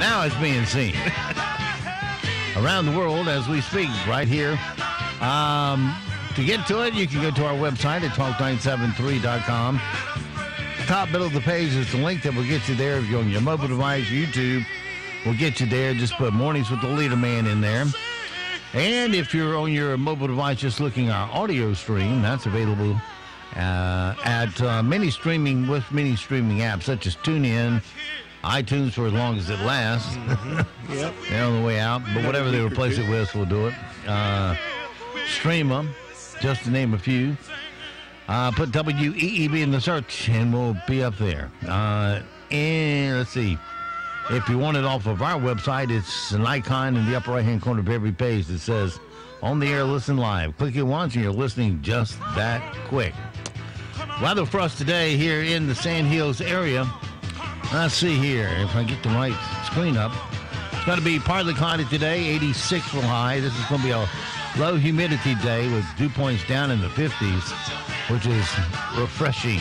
Now it's being seen around the world as we speak right here. To get to it, you can go to our website at talk973.com. Top middle of the page is the link that will get you there. If you're on your mobile device, YouTube will get you there. Just put Mornings with the Leader Man in there. And if you're on your mobile device just looking at our audio stream, that's available at many streaming apps such as TuneIn, iTunes for as long as it lasts. Mm-hmm. Yep. They're on the way out, but whatever they replace it with, we'll do it. Stream them, just to name a few. Put WEEB in the search, and we'll be up there. And let's see. If you want it off of our website, it's an icon in the upper right-hand corner of every page that says, On the Air, Listen Live. Click it once, and you're listening just that quick. Weather for us today here in the Sand Hills area. Let's see here if I get the right screen up. It's going to be partly cloudy today, 86 for high. This is going to be a low humidity day with dew points down in the 50s, which is refreshing.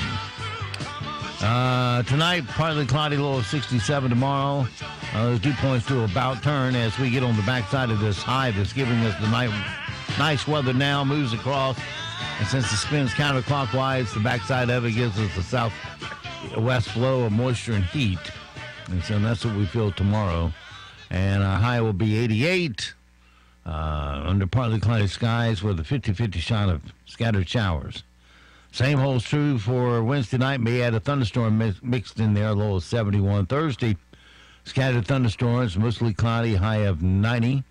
Tonight, partly cloudy, low of 67 tomorrow. Those dew points do about turn as we get on the backside of this high that's giving us the nice weather now, moves across. And since it spins counterclockwise, the backside of it gives us the southwest flow of moisture and heat. And so that's what we feel tomorrow. And our high will be 88 under partly cloudy skies with a 50-50 shot of scattered showers. Same holds true for Wednesday night. May add a thunderstorm mixed in there, low of 71. Thursday, scattered thunderstorms, mostly cloudy, high of 90.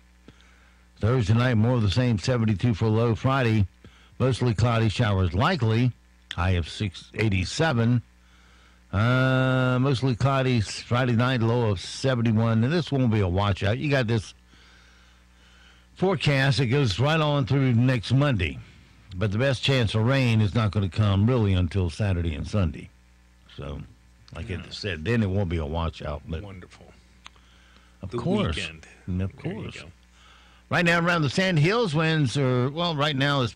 Thursday night, more of the same, 72 for low. Friday, mostly cloudy, showers likely, high of 87. Mostly cloudy Friday night, low of 71. And this won't be a washout. You got this forecast that goes right on through next Monday. But the best chance of rain is not going to come really until Saturday and Sunday. So, like I said, then it won't be a washout. But wonderful. Of the course. Weekend. Of course. Right now around the Sand Hills, winds are, well, right now it's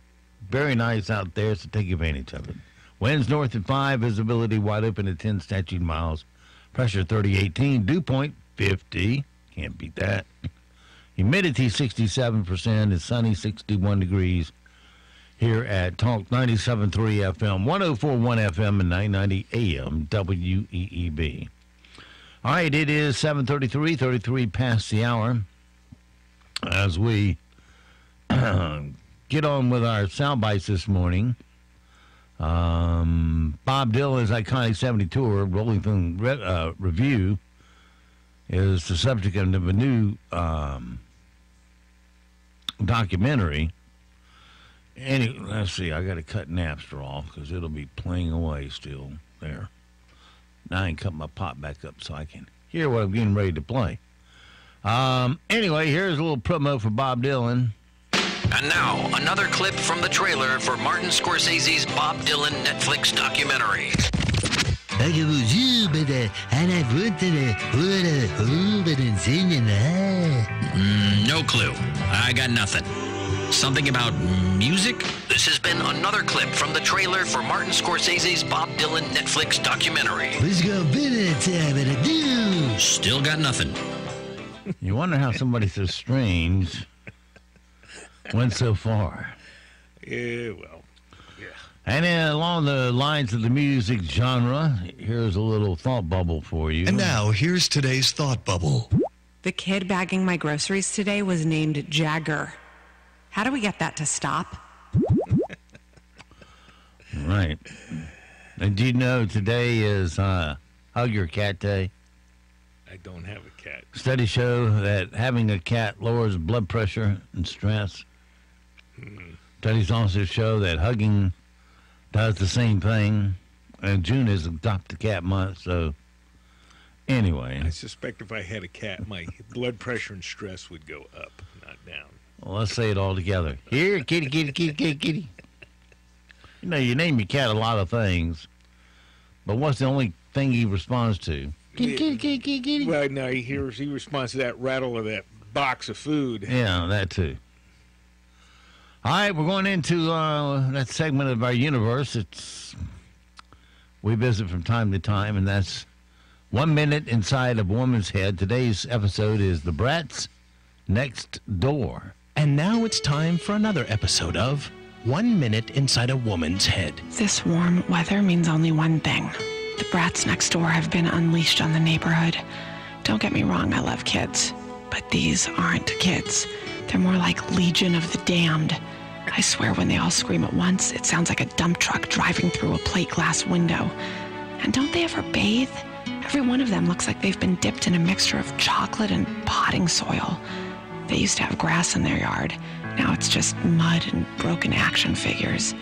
very nice out there, so take advantage of it. Winds north at 5, visibility wide open at 10 statute miles. Pressure 3018, dew point 50. Can't beat that. Humidity 67%. It's sunny 61 degrees here at Talk 97.3 FM, 104.1FM, and 990 AM WEEB. All right, it is 7:33, 33 past the hour. As we get on with our sound bites this morning, Bob Dylan's iconic 70 tour, Rolling Stone Review, is the subject of a new documentary. Let's see, I got to cut Napster off because it'll be playing away still there. Now I can cut my pot back up so I can hear what I'm getting ready to play. Anyway, here's a little promo for Bob Dylan. And now, another clip from the trailer for Martin Scorsese's Bob Dylan Netflix documentary. No clue. I got nothing. Something about music? This has been another clip from the trailer for Martin Scorsese's Bob Dylan Netflix documentary. Still got nothing. You wonder how somebody so strange went so far. Yeah, well, yeah. And along the lines of the music genre, here's a little thought bubble for you. And now, here's today's thought bubble. The kid bagging my groceries today was named Jagger. How do we get that to stop? Right. And do you know today is Hug Your Cat Day? I don't have a cat. Studies show that having a cat lowers blood pressure and stress. Studies also show that hugging does the same thing. And June is Adopt a Cat Month, so anyway. I suspect if I had a cat, my blood pressure and stress would go up, not down. Well, let's say it all together. Here, kitty, kitty, kitty, kitty, kitty. You know, you name your cat a lot of things, but what's the only thing he responds to? Kitty, kitty, kitty, kitty, kitty. Well, no, he responds to that rattle of that box of food. Yeah, that too. All right, we're going into that segment of our universe. We visit from time to time, and that's 1 minute inside a woman's head. Today's episode is The Brats Next Door. And now it's time for another episode of 1 Minute Inside a Woman's Head. This warm weather means only one thing. The brats next door have been unleashed on the neighborhood. Don't get me wrong, I love kids. But these aren't kids. They're more like Legion of the Damned. I swear when they all scream at once, it sounds like a dump truck driving through a plate glass window. And don't they ever bathe? Every one of them looks like they've been dipped in a mixture of chocolate and potting soil. They used to have grass in their yard. Now it's just mud and broken action figures.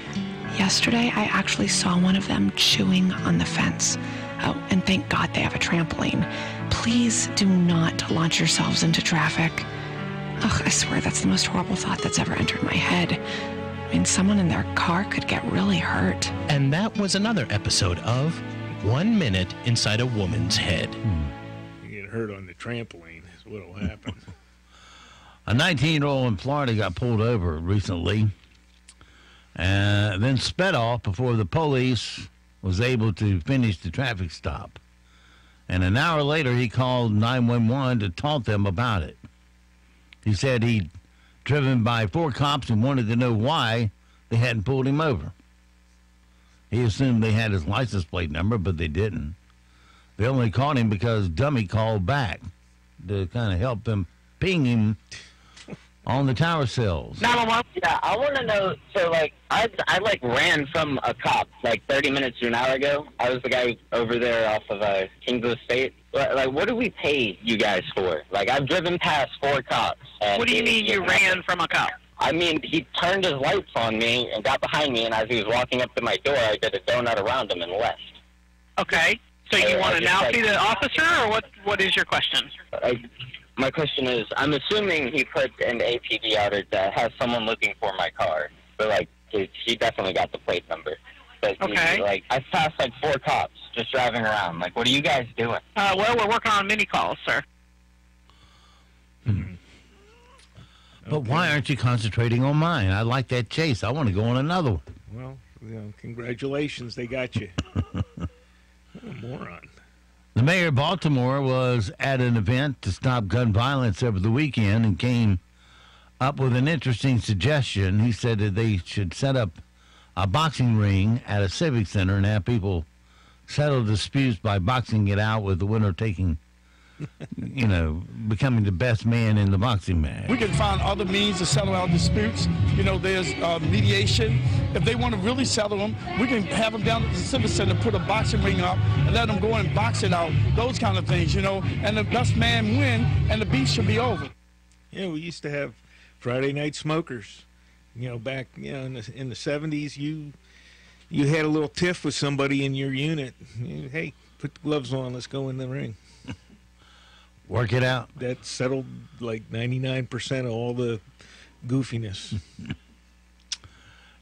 Yesterday, I actually saw one of them chewing on the fence. Oh, and thank God they have a trampoline. Please do not launch yourselves into traffic. Ugh, I swear that's the most horrible thought that's ever entered my head. I mean, someone in their car could get really hurt. And that was another episode of 1 Minute Inside a Woman's Head. You get hurt on the trampoline is what'll happen. A 19-year-old in Florida got pulled over recently and then sped off before the police was able to finish the traffic stop. And an hour later, he called 911 to taunt them about it. He said he'd driven by 4 cops and wanted to know why they hadn't pulled him over. He assumed they had his license plate number, but they didn't. They only caught him because Dummy called back to kind of help them ping him on the tower cells. 911. Yeah, I want to know. So, I ran from a cop 30 minutes to an hour ago. I was the guy over there off of Kingsville State. What do we pay you guys for? I've driven past 4 cops. And what do you mean you ran from a cop? I mean, he turned his lights on me and got behind me, and as he was walking up to my door, I did a donut around him and left. Okay. So you want to now see the officer, or what is your question? My question is, I'm assuming he put an APD out that has someone looking for my car. But, he definitely got the plate number. But, okay. I passed, 4 cops just driving around. What are you guys doing? Well, we're working on mini calls, sir. But why aren't you concentrating on mine? I like that chase. I want to go on another one. Well, congratulations. They got you. What a moron. The mayor of Baltimore was at an event to stop gun violence over the weekend and came up with an interesting suggestion. He said that they should set up a boxing ring at a civic center and have people settle disputes by boxing it out, with the winner taking, becoming the best man in the boxing match. We can find other means to settle our disputes. There's mediation. If they want to really settle them, we can have them down at the Civic Center, put a boxing ring up, and let them go and box it out. Those kind of things, and the best man win, and the beef should be over. Yeah, we used to have Friday night smokers. Back in the 70s, you had a little tiff with somebody in your unit. Hey, put the gloves on. Let's go in the ring. Work it out. That settled 99% of all the goofiness.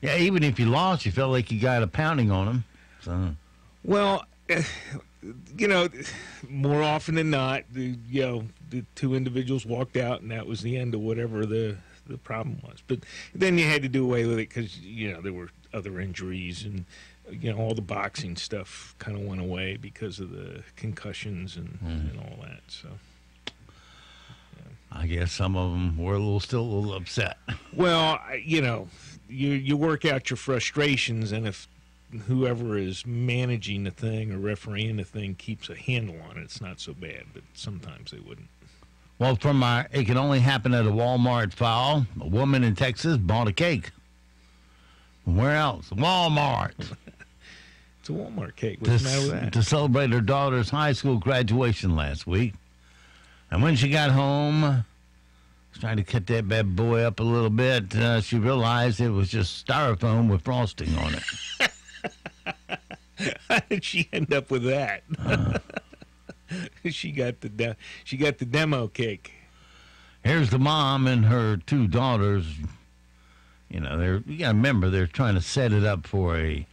Yeah, even if you lost, you felt like you got a pounding on them. So. Well, more often than not, the 2 individuals walked out, and that was the end of whatever the problem was. But then you had to do away with it because, there were other injuries, and, all the boxing stuff kind of went away because of the concussions and all that, so. I guess some of them were still a little upset. Well, you work out your frustrations, and if whoever is managing the thing or refereeing the thing keeps a handle on it, it's not so bad, but sometimes they wouldn't. Well, it can only happen at a Walmart foul. A woman in Texas bought a cake. Where else? Walmart. It's a Walmart cake. What's the matter with that? To celebrate her daughter's high school graduation last week. And when she got home, trying to cut that bad boy up a little bit, she realized it was just styrofoam with frosting on it. How did she end up with that? She got the demo cake. Here's the mom and her 2 daughters. You got to remember, they're trying to set it up for a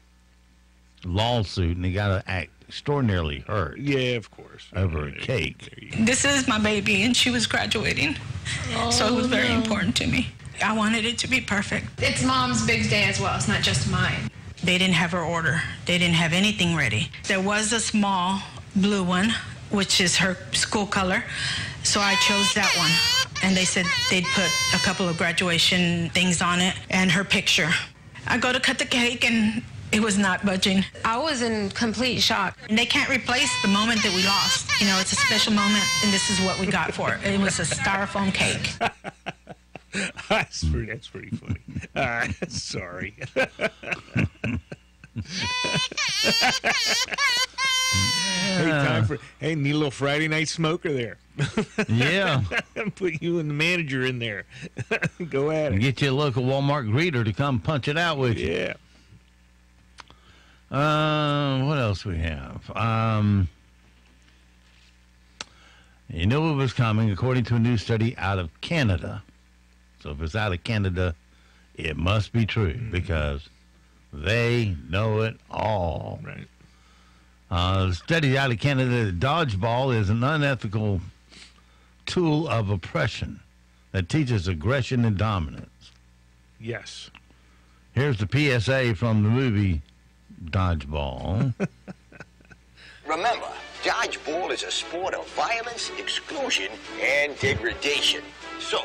lawsuit, and they got to act extraordinarily hurt. Yeah, of course. Over a cake. This is my baby, and she was graduating, so it was very important to me. I wanted it to be perfect. It's Mom's big day as well. It's not just mine. They didn't have her order. They didn't have anything ready. There was a small blue one which is her school color. So I chose that one. And they said they'd put a couple of graduation things on it and her picture. I go to cut the cake and it was not budging. I was in complete shock. And they can't replace the moment that we lost. You know, it's a special moment, and this is what we got for it. It was a styrofoam cake. That's pretty funny. Sorry. Hey, need a little Friday night smoker there. Yeah. Put you and the manager in there. Go at it. Get you a local Walmart greeter to come punch it out with you. Yeah. What else we have? You know it was coming, according to a new study out of Canada. So if it's out of Canada, it must be true because they know it all. Right. The study out of Canada that dodgeball is an unethical tool of oppression that teaches aggression and dominance. Yes. Here's the PSA from the movie Dodgeball. Remember, dodgeball is a sport of violence, exclusion, and degradation. So,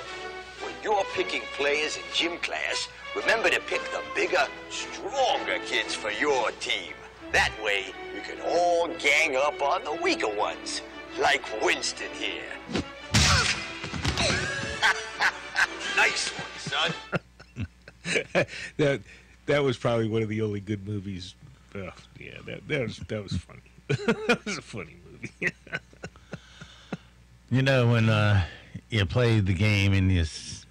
when you're picking players in gym class, remember to pick the bigger, stronger kids for your team. That way, you can all gang up on the weaker ones, like Winston here. Nice one, son. That was probably one of the only good movies. Yeah, that was funny. That was a funny movie. You know, when you play the game and it's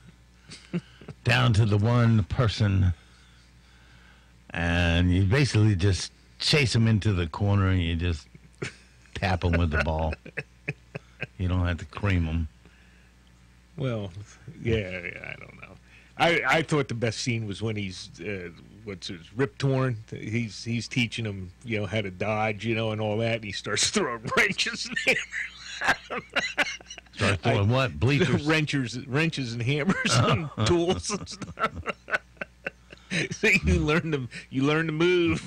down to the one person and you basically just chase them into the corner and you just tap them with the ball. You don't have to cream them. Well, yeah, I don't know. I thought the best scene was when he's Rip Torn. He's teaching him, how to dodge, and all that. And he starts throwing wrenches and hammers. Starts throwing what? Bleachers? Wrenches and hammers and tools and stuff. So you learn to move.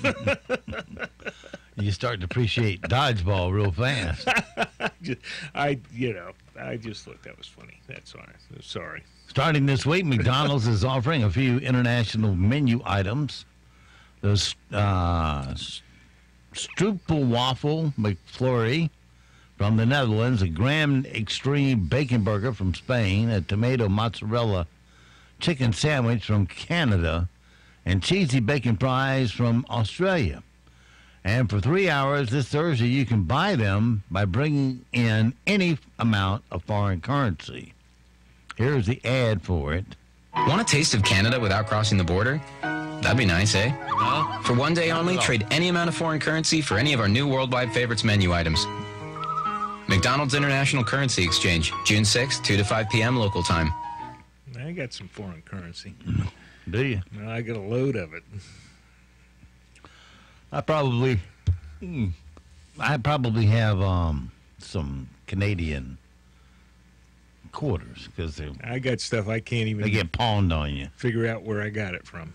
You start to appreciate dodgeball real fast. I just thought that was funny. That's all right. Sorry. Starting this week, McDonald's is offering a few international menu items. The Stroopel Waffle McFlurry from the Netherlands, a Graham Extreme Bacon Burger from Spain, a Tomato Mozzarella Chicken Sandwich from Canada, and Cheesy Bacon Fries from Australia. And for 3 hours this Thursday, you can buy them by bringing in any amount of foreign currency. Here's the ad for it. Want a taste of Canada without crossing the border? That'd be nice, eh? For one day only, trade any amount of foreign currency for any of our new Worldwide Favorites menu items. McDonald's International Currency Exchange, June 6th, 2 to 5 p.m. local time. I got some foreign currency. Do you? I got a load of it. I probably have some Canadian quarters because I got stuff I can't even. They get pawned on you. Figure out where I got it from.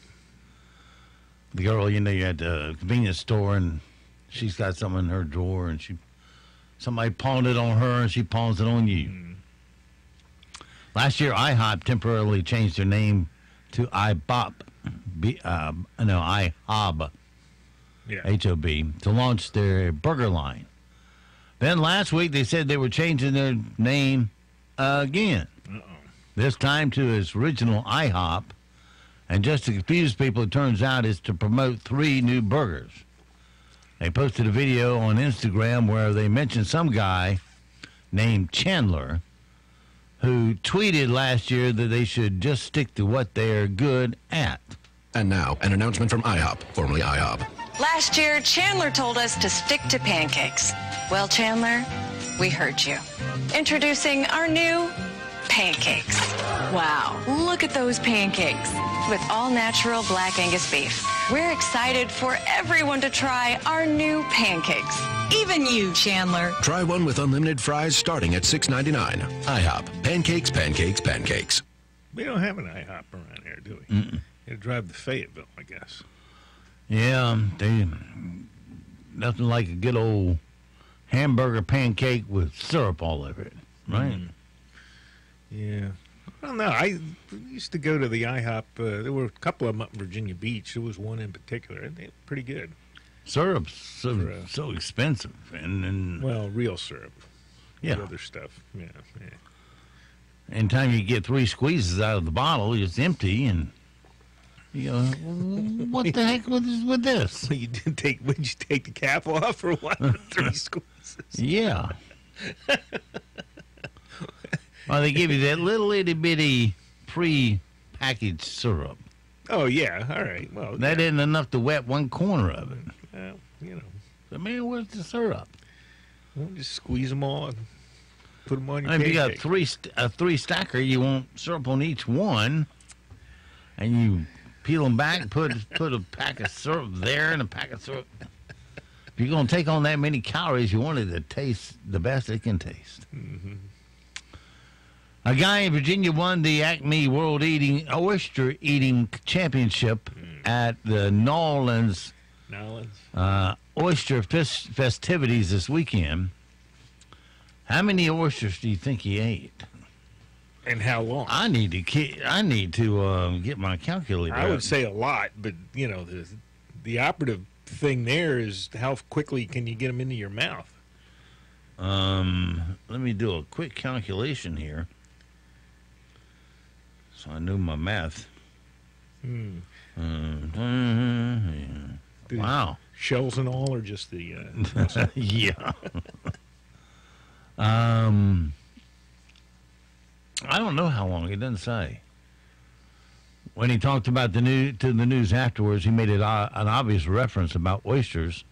The girl, you're at the convenience store and she's got something in her drawer and somebody pawned it on her and she pawns it on you. Last year, IHOP temporarily changed their name to IBOP, IHOB, yeah. H-O-B, to launch their burger line. Then last week, they said they were changing their name again. This time to its original IHOP. And just to confuse people, it turns out it's to promote 3 new burgers. They posted a video on Instagram where they mentioned some guy named Chandler who tweeted last year that they should just stick to what they're good at. And now, an announcement from IHOP, formerly IHOB. Last year, Chandler told us to stick to pancakes. Well, Chandler, we heard you. Introducing our new pancakes. Wow, look at those pancakes with all-natural Black Angus beef. We're excited for everyone to try our new pancakes. Even you, Chandler. Try one with unlimited fries starting at $6.99. IHOP. Pancakes, pancakes, pancakes. We don't have an IHOP around here, do we? You gotta drive to Fayetteville, I guess. Yeah, nothing like a good old hamburger pancake with syrup all over it, right? Yeah. I don't know. I used to go to the IHOP. There were a couple of them up in Virginia Beach. There was one in particular. They were pretty good. Syrup's so expensive. And well, real syrup. Yeah. The other stuff. Yeah. Anytime you get 3 squeezes out of the bottle, it's empty, and you go, what the heck with this? Would you take the cap off or what? 3 squeezes. Yeah. Well, they give you that little itty bitty pre-packaged syrup. Oh yeah, all right. Well, that isn't enough to wet one corner of it. Well, you know. But man, where's the syrup? Well, just squeeze them all and put them on your If you got pancake. a 3 stacker, you want syrup on each one, and you peel them back, put a pack of syrup there and a pack of syrup. If you're going to take on that many calories, you want it to taste the best it can taste. Mm-hmm. A guy in Virginia won the Acme World Oyster Eating Championship at the Nolans oyster festivities this weekend. How many oysters do you think he ate? And how long? I need to get my calculator. I out. would say a lot, but you know the operative thing there is how quickly can you get them into your mouth? Let me do a quick calculation here, so I know my math. Wow. Shells and all, or just the yeah. I don't know how long. It doesn't say. When he talked about to the news afterwards, he made it an obvious reference about oysters.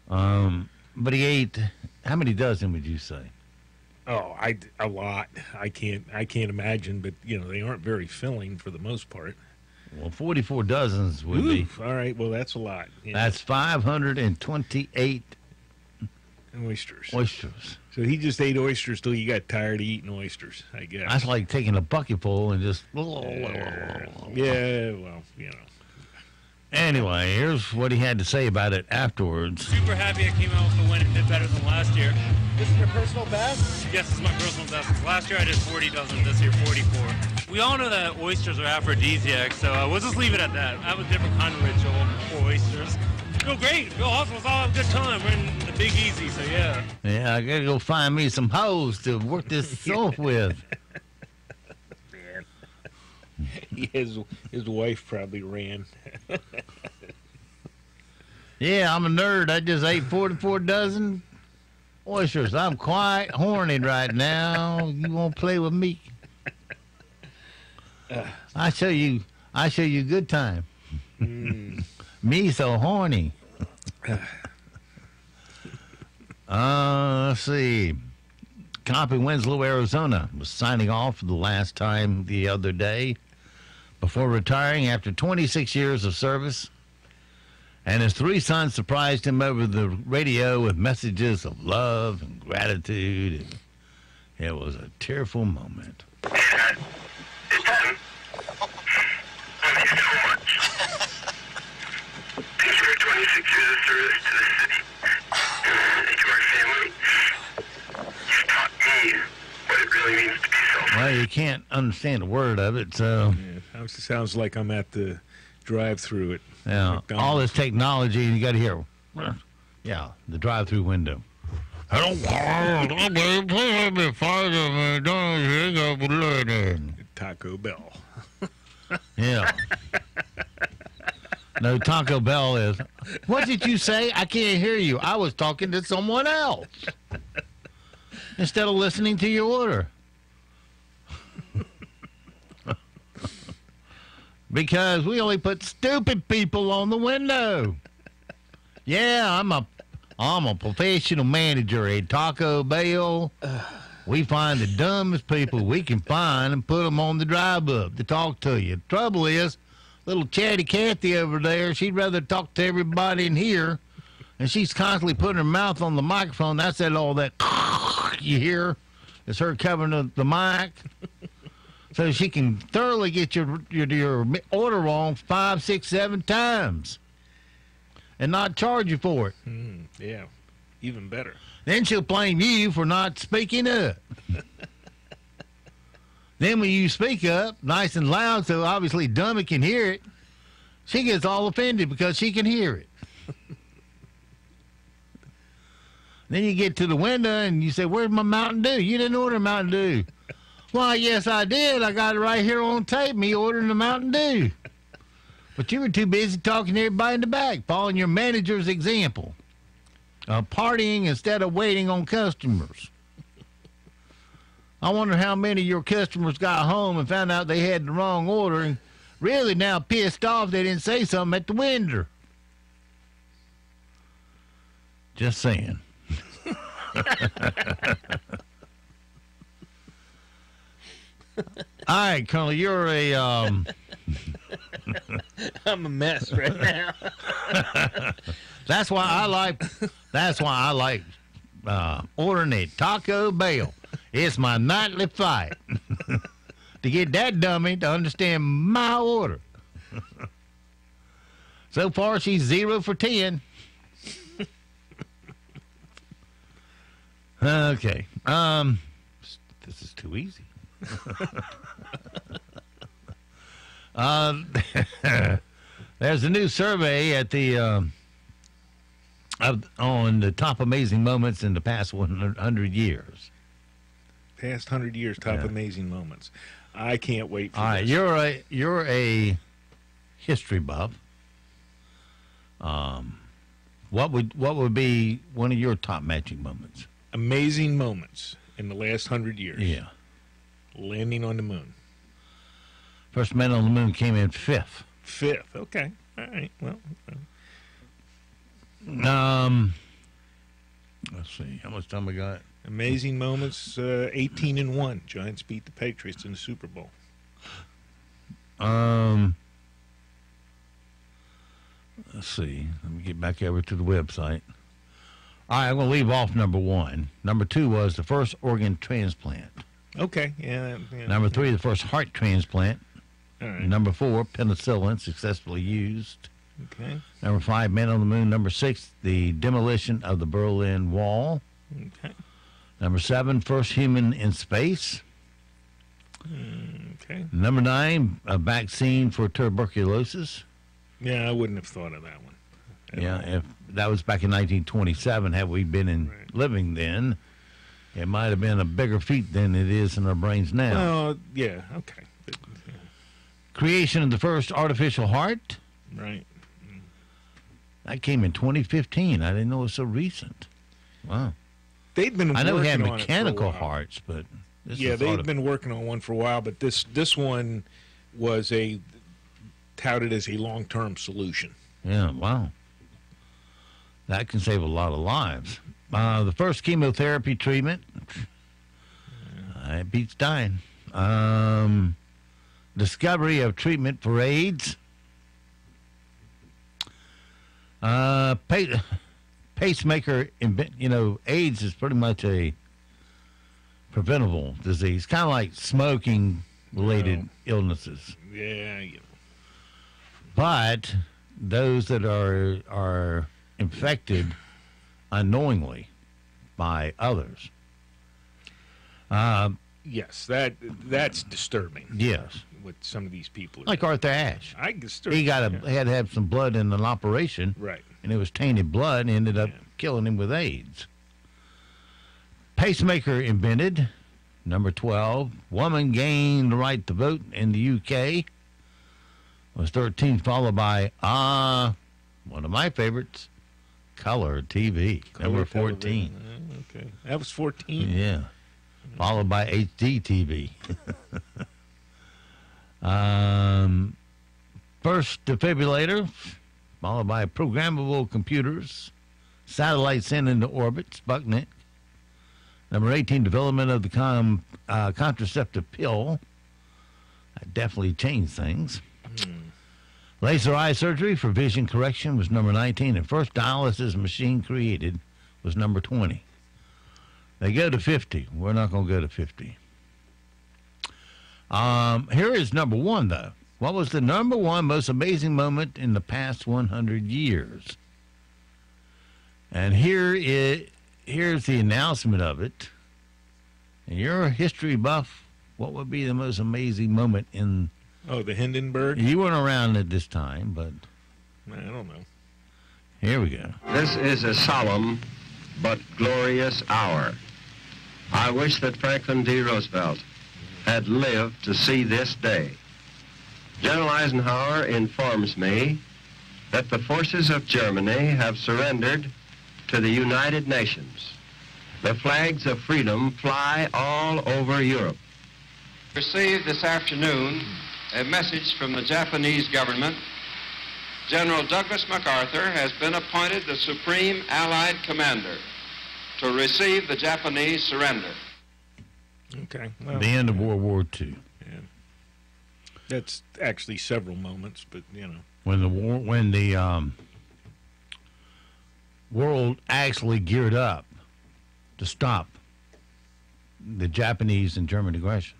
But he ate, how many dozen would you say? Oh, a lot. I can't imagine, but you know they aren't very filling for the most part. Well, 44 dozens would be. All right, well that's a lot. Yeah. That's 528 oysters. So he just ate oysters till he got tired of eating oysters, I guess. That's like taking a bucket full and just. Yeah, well, you know. Anyway, here's what he had to say about it afterwards. Super happy I came out with the win and did better than last year. This is your personal best? Yes, this is my personal best. Last year I did 40 dozen, this year 44. We all know that oysters are aphrodisiacs, so we'll just leave it at that. I have a different kind of ritual for oysters. Feel great. Feel awesome. Let's all have a good time. We're in the Big Easy, so yeah. Yeah, I gotta go find me some hoes to work this off with. His wife probably ran. Yeah, I'm a nerd. I just ate 44 dozen oysters. I'm quite horny right now. You won't play with me? I show you a good time. Me so horny. Let's see. Cop in Winslow, Arizona was signing off for the last time the other day before retiring after 26 years of service. And his 3 sons surprised him over the radio with messages of love and gratitude. And it was a tearful moment. Thanks for 26 years of service to the city and to our family. You've taught me what it really means to be self-reliant. Well, you can't understand a word of it, so... Yeah, sounds like I'm at the drive-through at Yeah, all this technology, you got to hear... Yeah, the drive-through window. Taco Bell. Yeah. No, Taco Bell is. What did you say? I can't hear you. I was talking to someone else instead of listening to your order. Because we only put stupid people on the window. Yeah, I'm a professional manager at Taco Bell. We find the dumbest people we can find and put them on the drive up to talk to you. The trouble is, little Chatty Cathy over there, she'd rather talk to everybody in here, and she's constantly putting her mouth on the microphone. That's all that you hear is her covering the mic. So she can thoroughly get your order wrong 5, 6, 7 times and not charge you for it. Yeah, even better. Then she'll blame you for not speaking up. Then when you speak up nice and loud so obviously Dummy can hear it, she gets all offended because she can hear it. Then you get to the window and you say, where's my Mountain Dew? You didn't order Mountain Dew. Why, yes, I did. I got it right here on tape, me ordering the Mountain Dew. But you were too busy talking to everybody in the back, following your manager's example. Partying instead of waiting on customers. I wonder how many of your customers got home and found out they had the wrong order and really now pissed off they didn't say something at the window. Just saying. All right, Colonel, you're a... I'm a mess right now. That's why I like ordering a Taco Bell. It's my nightly fight to get that dummy to understand my order. So far, she's 0 for 10. Okay. This is too easy. There's a new survey at the on the top amazing moments in the past 100 years. Past 100 years, top amazing moments. I can't wait for All right, this. you're a history buff. What would be one of your top matching moments? Amazing moments in the last 100 years. Yeah. Landing on the moon. First man on the moon came in 5th. 5th. Okay. All right. Well. Let's see. How much time we got? Amazing moments. 18-1. Giants beat the Patriots in the Super Bowl. Let's see. Let me get back over to the website. All right, I'm going to leave off number 1. Number 2 was the first organ transplant. Okay. Yeah. Number 3, the first heart transplant. All right. Number 4, penicillin successfully used. Okay. Number 5, man on the moon. Number 6, the demolition of the Berlin Wall. Okay. Number 7, first human in space. Okay. Number 9, a vaccine for tuberculosis. Yeah, I wouldn't have thought of that one. Yeah, if that was back in 1927, had we been living then, it might have been a bigger feat than it is in our brains now. Well, yeah, okay. But, yeah. Creation of the first artificial heart. Right. That came in 2015. I didn't know it was so recent. Wow. They've been I know we had working on it for a mechanical while. hearts, but this yeah, is they've been working on one for a while, but this one was touted as a long-term solution. Yeah, wow. That can save a lot of lives. The first chemotherapy treatment, it beats dying. Discovery of treatment for AIDS. Pacemaker, AIDS is pretty much a preventable disease, kind of like smoking-related illnesses. Yeah. But those that are infected unknowingly by others. Yes, that's disturbing. Yes. What some of these people are Like doing. Arthur Ashe. He had to have some blood in an operation. Right. And it was tainted blood and ended up killing him with AIDS. Pacemaker invented. Number 12. Woman gained the right to vote in the UK. Was 13, followed by, one of my favorites, color TV, number 14. Okay. That was 14? Yeah. Followed by HD TV. First defibrillator, followed by programmable computers, satellites sent into orbit, Sputnik. Number 18, development of the contraceptive pill. That definitely changed things. Laser eye surgery for vision correction was number 19, and first dialysis machine created was number 20. They go to 50. We're not going to go to 50. Here is number 1, though. What was the number 1 most amazing moment in the past 100 years? And here it here's the announcement of it. And you're a history buff. What would be the most amazing moment in... Oh, the Hindenburg? You weren't around at this time, but... I don't know. Here we go. This is a solemn but glorious hour. I wish that Franklin D. Roosevelt had lived to see this day. General Eisenhower informs me that the forces of Germany have surrendered to the United Nations. The flags of freedom fly all over Europe. Received this afternoon a message from the Japanese government. General Douglas MacArthur has been appointed the Supreme Allied Commander to receive the Japanese surrender. Okay. Well, the end of World War II. Yeah. That's actually several moments, but, you know. When the world actually geared up to stop the Japanese and German aggression.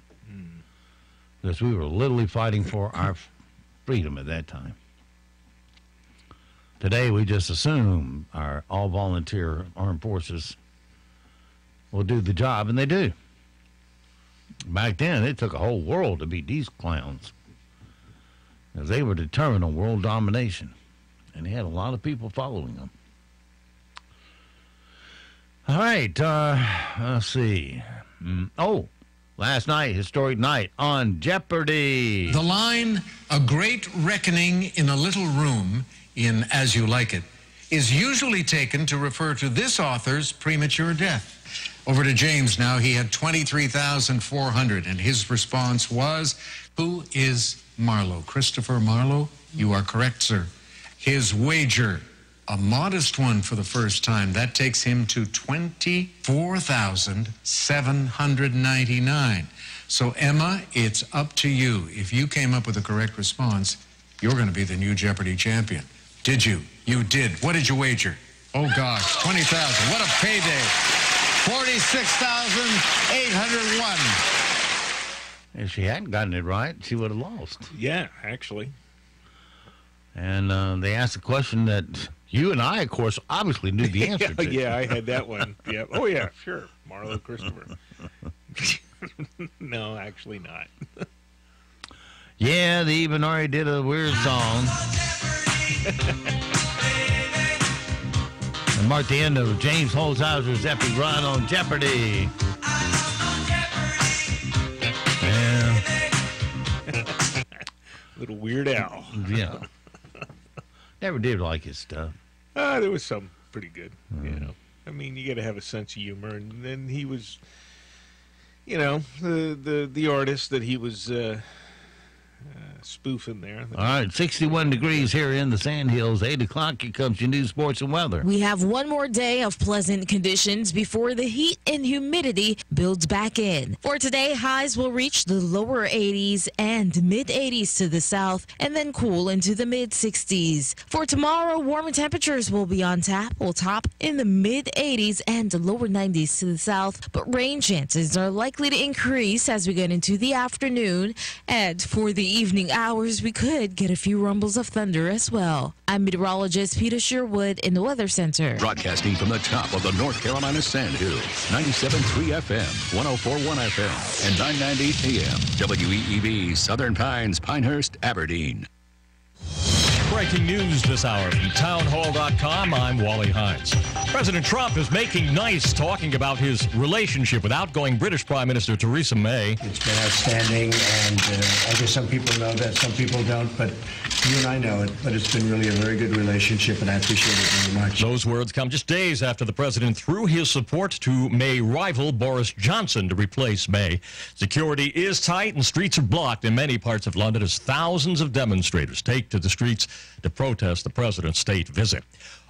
Because we were literally fighting for our freedom at that time. Today, we just assume our all-volunteer armed forces will do the job, and they do. Back then, it took a whole world to beat these clowns. Because they were determined on world domination. And they had a lot of people following them. All right, let's see. Last night, historic night on Jeopardy! The line, "A great reckoning in a little room," in As You Like It, is usually taken to refer to this author's premature death. Over to James now. He had 23,400, and his response was, who is Marlowe? Christopher Marlowe? You are correct, sir. His wager, a modest one for the first time. That takes him to 24,799. So, Emma, it's up to you. If you came up with the correct response, you're going to be the new Jeopardy champion. Did you? You did. What did you wager? Oh, gosh, 20,000. What a payday. 46,801. If she hadn't gotten it right, she would have lost. Yeah, actually. And they asked a question that you and I, of course, obviously knew the answer to. Yeah, I had that one. Yeah. Oh, yeah, sure. Marlowe Christopher. No, actually not. Yeah, they even already did a weird song. And marked the end of James Holzhauser's epic run on Jeopardy. Yeah. Little Weird Al. Yeah. Never did like his stuff. There was some pretty good, you know. I mean, you got to have a sense of humor, and then he was, you know, the artist that he was spoofing there. All right, 61 degrees here in the Sandhills. 8 o'clock, here comes your news, sports, and weather. We have one more day of pleasant conditions before the heat and humidity builds back in. For today, highs will reach the lower 80s and mid-80s to the south, and then cool into the mid-60s. For tomorrow, warmer temperatures will be on tap. We'll top in the mid-80s and lower 90s to the south, but rain chances are likely to increase as we get into the afternoon. And for the evening hours, we could get a few rumbles of thunder as well. I'm meteorologist Peter Sherwood in the Weather Center. Broadcasting from the top of the North Carolina Sandhills, 97.3 FM, 104.1 FM, and 990 AM, WEEB, Southern Pines, Pinehurst, Aberdeen. Breaking news this hour from townhall.com. I'm Wally Hines. President Trump is making nice, talking about his relationship with outgoing British Prime Minister Theresa May. It's been outstanding, and I guess some people know that, some people don't, but you and I know it. But it's been really a very good relationship, and I appreciate it very much. Those words come just days after the president threw his support to May rival Boris Johnson to replace May. Security is tight and streets are blocked in many parts of London as thousands of demonstrators take to the streets to protest the president's state visit.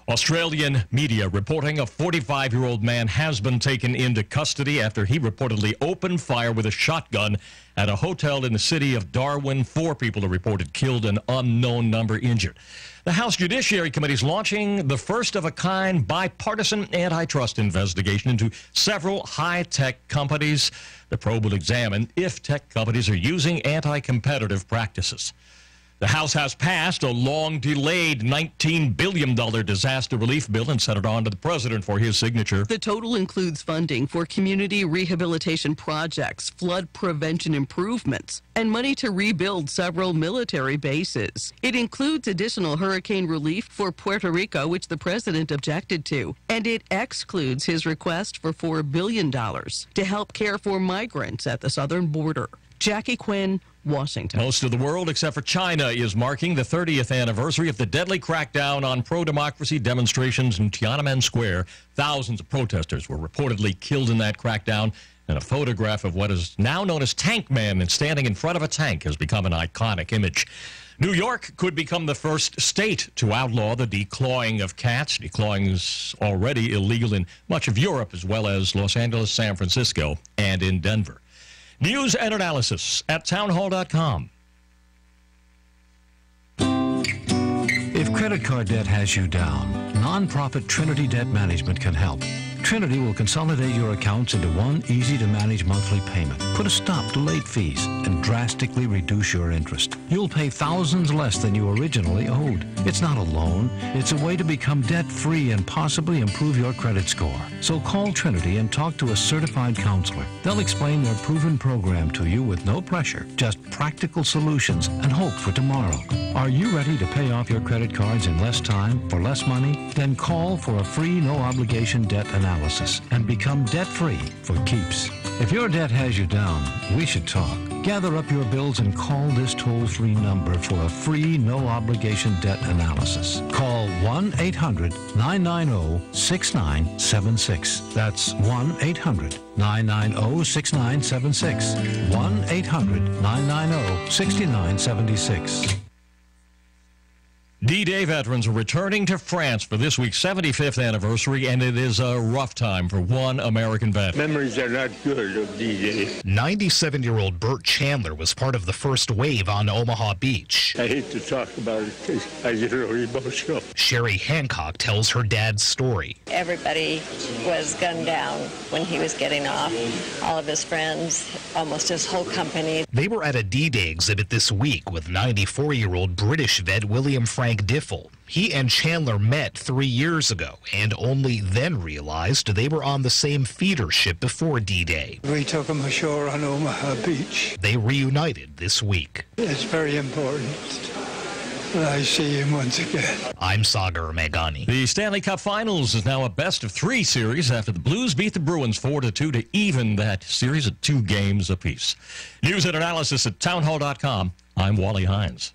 Australian media reporting a 45-year-old man has been taken into custody after he reportedly opened fire with a shotgun at a hotel in the city of Darwin. 4 people are reported killed, an unknown number injured. The House Judiciary Committee is launching the first-of-a-kind bipartisan antitrust investigation into several high-tech companies. The probe will examine if tech companies are using anti-competitive practices. The House has passed a long-delayed $19 billion disaster relief bill and sent it on to the president for his signature. The total includes funding for community rehabilitation projects, flood prevention improvements, and money to rebuild several military bases. It includes additional hurricane relief for Puerto Rico, which the president objected to, and it excludes his request for $4 billion to help care for migrants at the southern border. Jackie Quinn, Washington. Most of the world, except for China, is marking the 30th anniversary of the deadly crackdown on pro-democracy demonstrations in Tiananmen Square. Thousands of protesters were reportedly killed in that crackdown, and a photograph of what is now known as Tank Man and standing in front of a tank has become an iconic image. New York could become the first state to outlaw the declawing of cats. Declawing is already illegal in much of Europe, as well as Los Angeles, San Francisco, and in Denver. News and analysis at townhall.com. If credit card debt has you down, nonprofit Trinity Debt Management can help. Trinity will consolidate your accounts into one easy-to-manage monthly payment, put a stop to late fees, and drastically reduce your interest. You'll pay thousands less than you originally owed. It's not a loan. It's a way to become debt-free and possibly improve your credit score. So call Trinity and talk to a certified counselor. They'll explain their proven program to you with no pressure, just practical solutions and hope for tomorrow. Are you ready to pay off your credit cards in less time for less money? Then call for a free, no-obligation debt analysis and become debt-free for keeps. If your debt has you down, we should talk. Gather up your bills and call this toll-free number for a free, no-obligation debt analysis. Call 1-800-990-6976. That's 1-800-990-6976. 1-800-990-6976. D-Day veterans are returning to France for this week's 75th anniversary, and it is a rough time for one American vet. Memories are not good of D-Day. 97-year-old Bert Chandler was part of the first wave on Omaha Beach. I hate to talk about it because I get really emotional. Sherry Hancock tells her dad's story. Everybody was gunned down when he was getting off. All of his friends, almost his whole company. They were at a D-Day exhibit this week with 94-year-old British vet William Frank Diffel. He and Chandler met 3 years ago and only then realized they were on the same feeder ship before D-Day. We took him ashore on Omaha Beach. They reunited this week. It's very important that I see him once again. I'm Sagar Meghani. The Stanley Cup Finals is now a best-of-3 series after the Blues beat the Bruins 4-2 to even that series at 2 games apiece. News and analysis at townhall.com. I'm Wally Hines.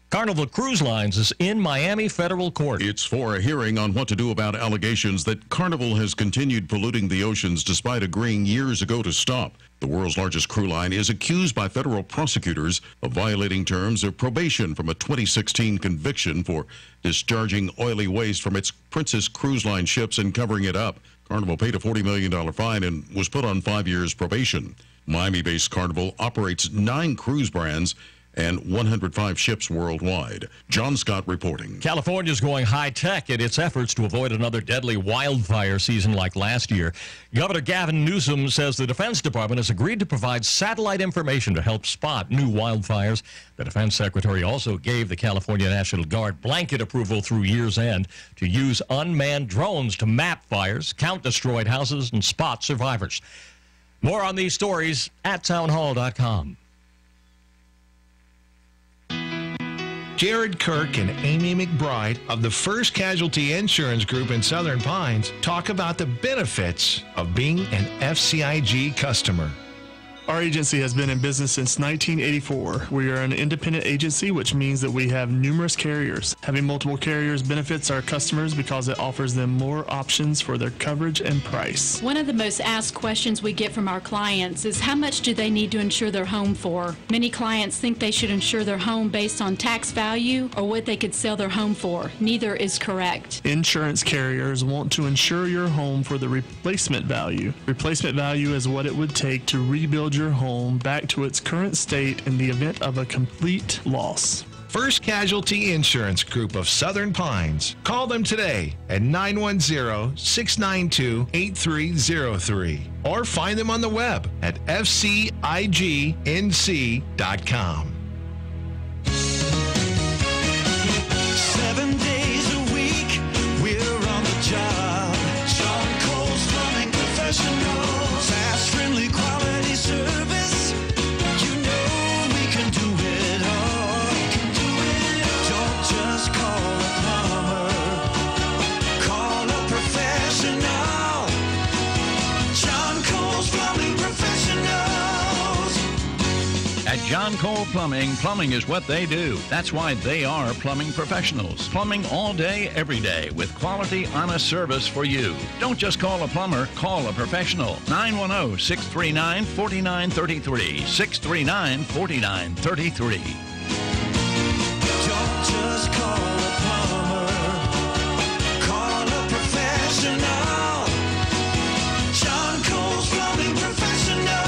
Carnival Cruise Lines is in Miami federal court. It's for a hearing on what to do about allegations that Carnival has continued polluting the oceans despite agreeing years ago to stop. The world's largest cruise line is accused by federal prosecutors of violating terms of probation from a 2016 conviction for discharging oily waste from its Princess Cruise Line ships and covering it up. Carnival paid a $40 million fine and was put on 5 years probation. Miami-based Carnival operates 9 cruise brands and 105 ships worldwide. John Scott reporting. California's going high-tech in its efforts to avoid another deadly wildfire season like last year. Governor Gavin Newsom says the Defense Department has agreed to provide satellite information to help spot new wildfires. The Defense Secretary also gave the California National Guard blanket approval through year's end to use unmanned drones to map fires, count destroyed houses, and spot survivors. More on these stories at townhall.com. Jared Kirk and Amy McBride of the First Casualty Insurance Group in Southern Pines talk about the benefits of being an FCIG customer. Our agency has been in business since 1984. We are an independent agency, which means that we have numerous carriers. Having multiple carriers benefits our customers because it offers them more options for their coverage and price. One of the most asked questions we get from our clients is how much do they need to insure their home for? Many clients think they should insure their home based on tax value or what they could sell their home for. Neither is correct. Insurance carriers want to insure your home for the replacement value. Replacement value is what it would take to rebuild your home back to its current state in the event of a complete loss. First Casualty Insurance Group of Southern Pines. Call them today at 910-692-8303 or find them on the web at fcignc.com. John Cole Plumbing. Plumbing is what they do. That's why they are plumbing professionals. Plumbing all day, every day, with quality, honest service for you. Don't just call a plumber, call a professional. 910-639-4933. 639-4933. Don't just call a plumber, call a professional. John Cole's Plumbing Professionals.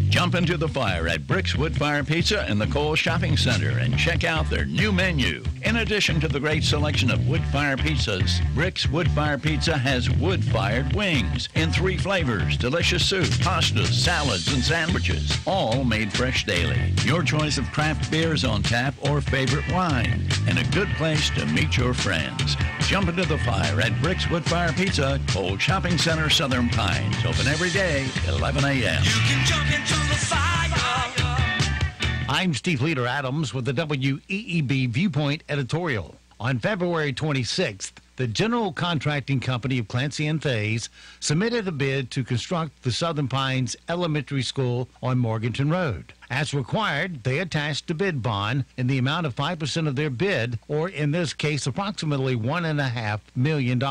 Jump into the fire at Brick's Wood Fire Pizza in the Cole Shopping Center and check out their new menu. In addition to the great selection of wood fire pizzas, Brick's Wood Fire Pizza has wood-fired wings in 3 flavors, delicious soup, pastas, salads, and sandwiches, all made fresh daily. Your choice of craft beers on tap or favorite wine, and a good place to meet your friends. Jump into the fire at Brick's Wood Fire Pizza, Cole Shopping Center, Southern Pines. Open every day, 11 a.m. You can jump into the fire. I'm Steve Leader Adams with the WEEB Viewpoint editorial. On February 26th, the general contracting company of Clancy & Thays submitted a bid to construct the Southern Pines Elementary School on Morganton Road. As required, they attached a bid bond in the amount of 5% of their bid, or in this case, approximately $1.5 million.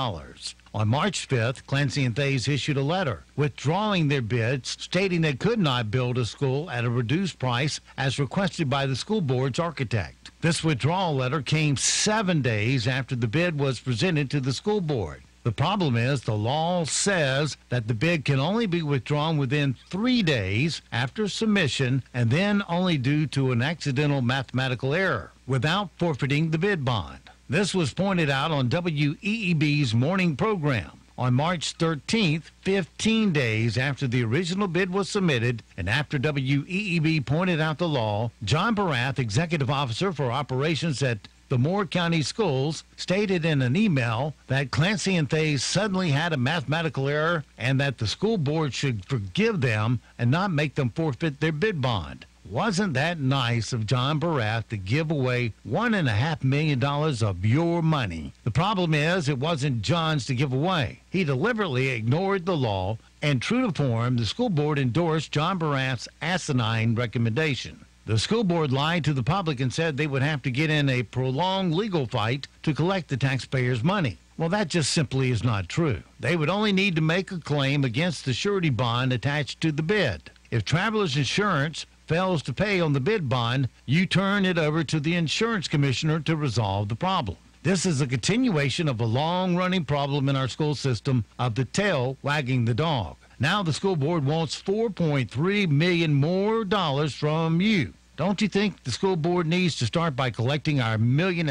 On March 5th, Clancy & Thays issued a letter withdrawing their bids, stating they could not build a school at a reduced price as requested by the school board's architect. This withdrawal letter came 7 days after the bid was presented to the school board. The problem is the law says that the bid can only be withdrawn within 3 days after submission, and then only due to an accidental mathematical error, without forfeiting the bid bond. This was pointed out on WEEB's morning program on March 13th, 15 days after the original bid was submitted, and after WEEB pointed out the law. John Barath, Executive Officer for Operations at the Moore County Schools, stated in an email that Clancy & Thays suddenly had a mathematical error and that the school board should forgive them and not make them forfeit their bid bond. Wasn't that nice of John Barath to give away $1.5 million of your money? The problem is it wasn't John's to give away. He deliberately ignored the law, and true to form, the school board endorsed John Barath's asinine recommendation. The school board lied to the public and said they would have to get in a prolonged legal fight to collect the taxpayers' money. Well, that just simply is not true. They would only need to make a claim against the surety bond attached to the bid. If Travelers Insurance fails to pay on the bid bond, you turn it over to the insurance commissioner to resolve the problem. This is a continuation of a long-running problem in our school system of the tail wagging the dog. Now the school board wants $4.3 million more from you. Don't you think the school board needs to start by collecting our $1.5 million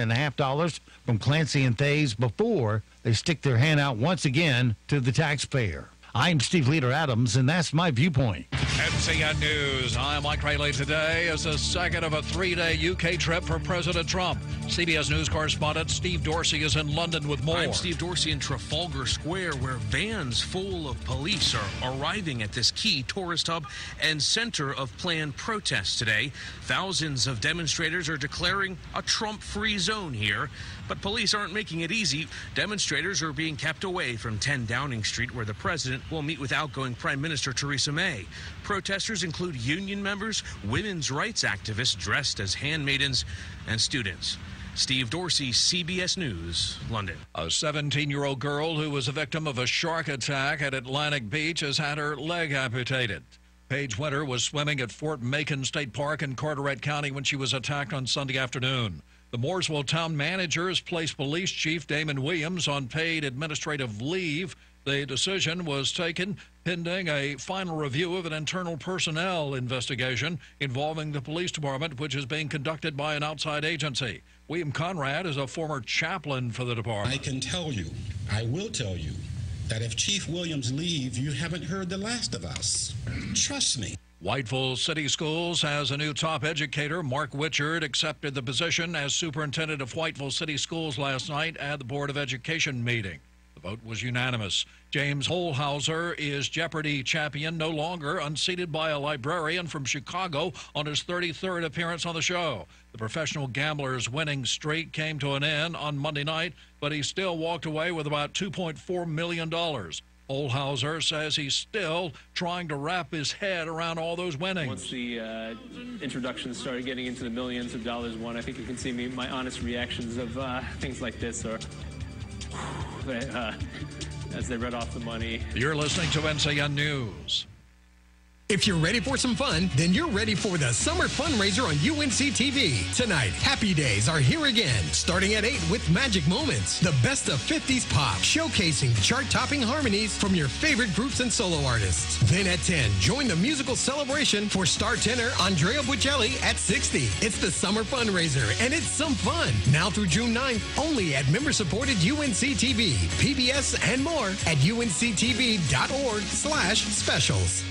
from Clancy & Thays before they stick their hand out once again to the taxpayer? I'm Steve Leader Adams, and that's my viewpoint. MCN News. I'm Mike Rayleigh. Today is the second of a 3-day UK trip for President Trump. CBS News correspondent Steve Dorsey is in London with more. I'm Steve Dorsey in Trafalgar Square, where vans full of police are arriving at this key tourist hub and center of planned protests today. Thousands of demonstrators are declaring a Trump-free zone here, but police aren't making it easy. Demonstrators are being kept away from 10 Downing Street, where the president will meet with outgoing Prime Minister Theresa May. Protesters include union members, women's rights activists dressed as handmaidens, and students. Steve Dorsey, CBS News, London. A 17-year-old girl who was a victim of a shark attack at Atlantic Beach has had her leg amputated. Paige Winter was swimming at Fort Macon State Park in Carteret County when she was attacked on Sunday afternoon. The Mooresville town manager has placed Police Chief Damon Williams on paid administrative leave. The decision was taken pending a final review of an internal personnel investigation involving the police department, which is being conducted by an outside agency. William Conrad is a former chaplain for the department. I can tell you, I will tell you, that if Chief Williams leaves, you haven't heard the last of us. Trust me. Whiteville City Schools has a new top educator. Mark Witchard accepted the position as superintendent of Whiteville City Schools last night at the Board of Education meeting. The vote was unanimous. James Holhauser is Jeopardy champion, no longer unseated by a librarian from Chicago on his 33rd appearance on the show. The professional gambler's winning streak came to an end on Monday night, but he still walked away with about $2.4 million. Olhauser says he's still trying to wrap his head around all those winnings. Once the introductions started getting into the millions of dollars won, I think you can see my honest reactions of things like this are as they read off the money. You're listening to NCN News. If you're ready for some fun, then you're ready for the Summer Fundraiser on UNC TV. Tonight, Happy Days are here again, starting at 8 with Magic Moments, the best of 50s pop, showcasing chart-topping harmonies from your favorite groups and solo artists. Then at 10, join the musical celebration for star tenor Andrea Bocelli at 60. It's the Summer Fundraiser, and it's some fun. Now through June 9th, only at member-supported UNC TV, PBS, and more at unctv.org/specials.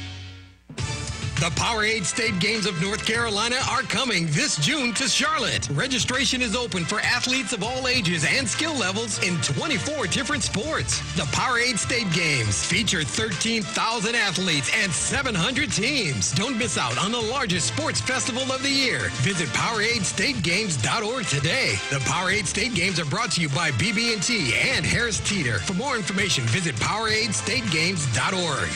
The Powerade State Games of North Carolina are coming this June to Charlotte. Registration is open for athletes of all ages and skill levels in 24 different sports. The Powerade State Games feature 13,000 athletes and 700 teams. Don't miss out on the largest sports festival of the year. Visit PoweradestateGames.org today. The Powerade State Games are brought to you by BB&T and Harris Teeter. For more information, visit PoweradestateGames.org.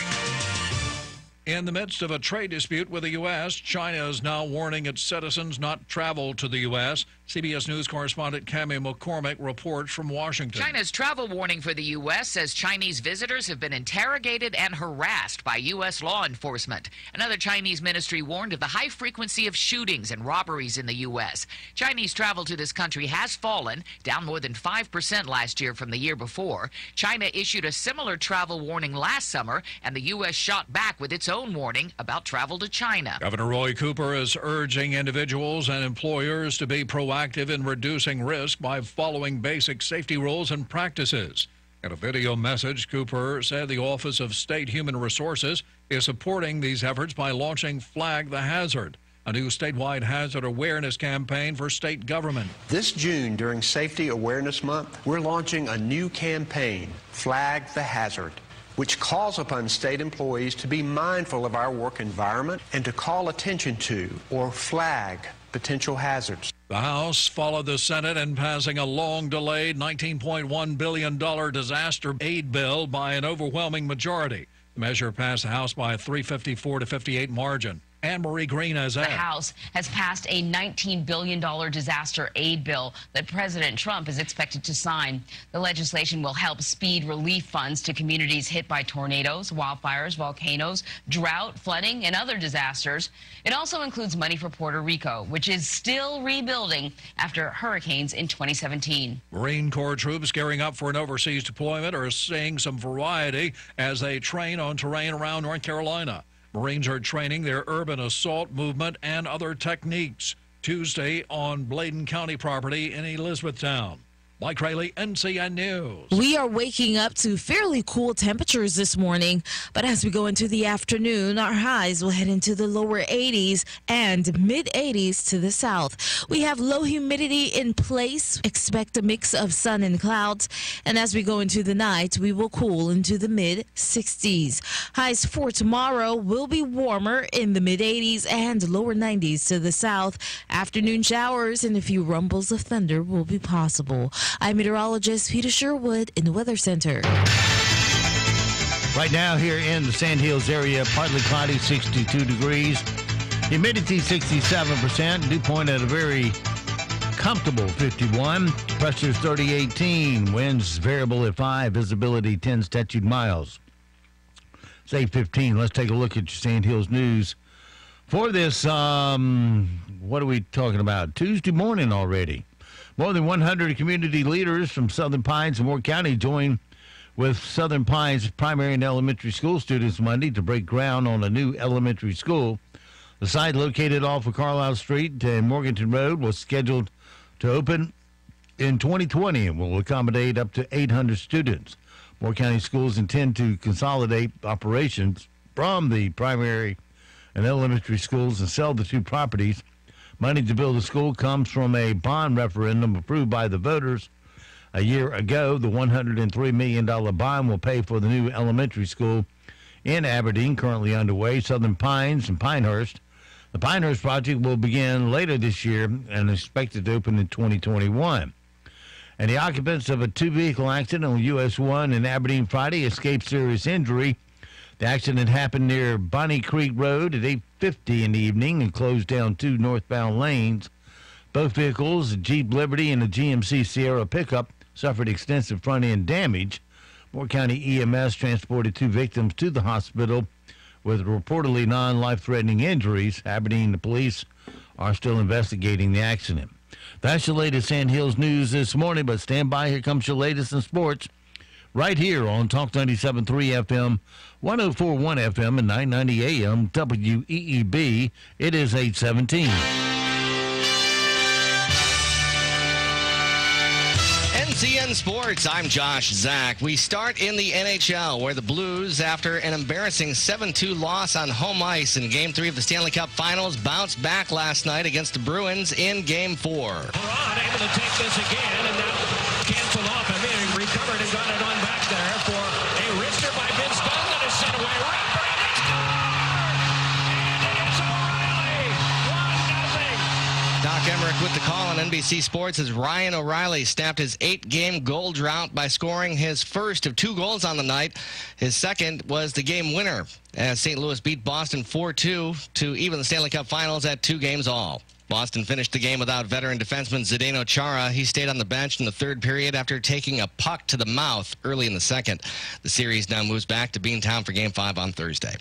In the midst of a trade dispute with the U.S., China is now warning its citizens not to travel to the U.S. CBS News correspondent Cammie McCormick reports from Washington. China's travel warning for the U.S. says Chinese visitors have been interrogated and harassed by U.S. law enforcement. Another Chinese ministry warned of the high frequency of shootings and robberies in the U.S. Chinese travel to this country has fallen, down more than 5% last year from the year before. China issued a similar travel warning last summer, and the U.S. shot back with its own warning about travel to China. Governor Roy Cooper is urging individuals and employers to be proactive in reducing risk by following basic safety rules and practices. In a video message, Cooper said the Office of State Human Resources is supporting these efforts by launching Flag the Hazard, a new statewide hazard awareness campaign for state government. This June, during Safety Awareness Month, we're launching a new campaign, Flag the Hazard, which calls upon state employees to be mindful of our work environment and to call attention to or flag potential hazards. The House followed the Senate in passing a long-delayed $19.1 billion disaster aid bill by an overwhelming majority. The measure passed the House by a 354 to 58 margin. Anne-Marie Green has that. The House has passed a $19 billion disaster aid bill that President Trump is expected to sign. The legislation will help speed relief funds to communities hit by tornadoes, wildfires, volcanoes, drought, flooding, and other disasters. It also includes money for Puerto Rico, which is still rebuilding after hurricanes in 2017. Marine Corps troops gearing up for an overseas deployment are seeing some variety as they train on terrain around North Carolina. Marines are training their urban assault movement and other techniques Tuesday on Bladen County property in Elizabethtown. Mike Rayleigh, NCN News. We are waking up to fairly cool temperatures this morning, but as we go into the afternoon, our highs will head into the lower 80s and mid-80s to the south. We have low humidity in place. Expect a mix of sun and clouds, and as we go into the night, we will cool into the mid-60s. Highs for tomorrow will be warmer in the mid-80s and lower 90s to the south. Afternoon showers and a few rumbles of thunder will be possible. I'm meteorologist Peter Sherwood in the Weather Center. Right now here in the Sand Hills area, partly cloudy, 62 degrees. Humidity 67%. Dew point at a very comfortable 51. Pressure 3018. Winds variable at 5. Visibility 10 statute miles. It's 8:15. Let's take a look at your Sand Hills news. For this, what are we talking about? Tuesday morning already. More than 100 community leaders from Southern Pines and Moore County joined with Southern Pines primary and elementary school students Monday to break ground on a new elementary school. The site, located off of Carlisle Street and Morganton Road, was scheduled to open in 2020 and will accommodate up to 800 students. Moore County Schools intend to consolidate operations from the primary and elementary schools and sell the two properties. Money to build a school comes from a bond referendum approved by the voters a year ago. The $103 million bond will pay for the new elementary school in Aberdeen, currently underway, Southern Pines and Pinehurst. The Pinehurst project will begin later this year and is expected to open in 2021. And the occupants of a two-vehicle accident on US 1 in Aberdeen Friday escaped serious injury. The accident happened near Bonnie Creek Road at 8:50 in the evening and closed down two northbound lanes. Both vehicles, a Jeep Liberty and a GMC Sierra pickup, suffered extensive front-end damage. Moore County EMS transported two victims to the hospital with reportedly non-life-threatening injuries. Aberdeen police are still investigating the accident. That's your latest Sand Hills news this morning, but stand by. Here comes your latest in sports right here on Talk 97.3 FM, 104.1 FM, and 990 AM WEEB. It is 8:17. NCN Sports, I'm Josh Zach. We start in the NHL, where the Blues, after an embarrassing 7-2 loss on home ice in Game 3 of the Stanley Cup Finals, bounced back last night against the Bruins in Game 4. Ron able to take this again, and now canceled off and being recovered and got it on back there for a wrister by Vince Dunn that is sent away. Rapper, and they score! And it's O'Reilly, 1-0. Doc Emmerich with the call on NBC Sports as Ryan O'Reilly snapped his 8-game goal drought by scoring his first of 2 goals on the night. His second was the game winner as St. Louis beat Boston 4-2 to even the Stanley Cup Finals at 2 games all. Boston finished the game without veteran defenseman Zdeno Chara. He stayed on the bench in the third period after taking a puck to the mouth early in the second. The series now moves back to Beantown for Game 5 on Thursday.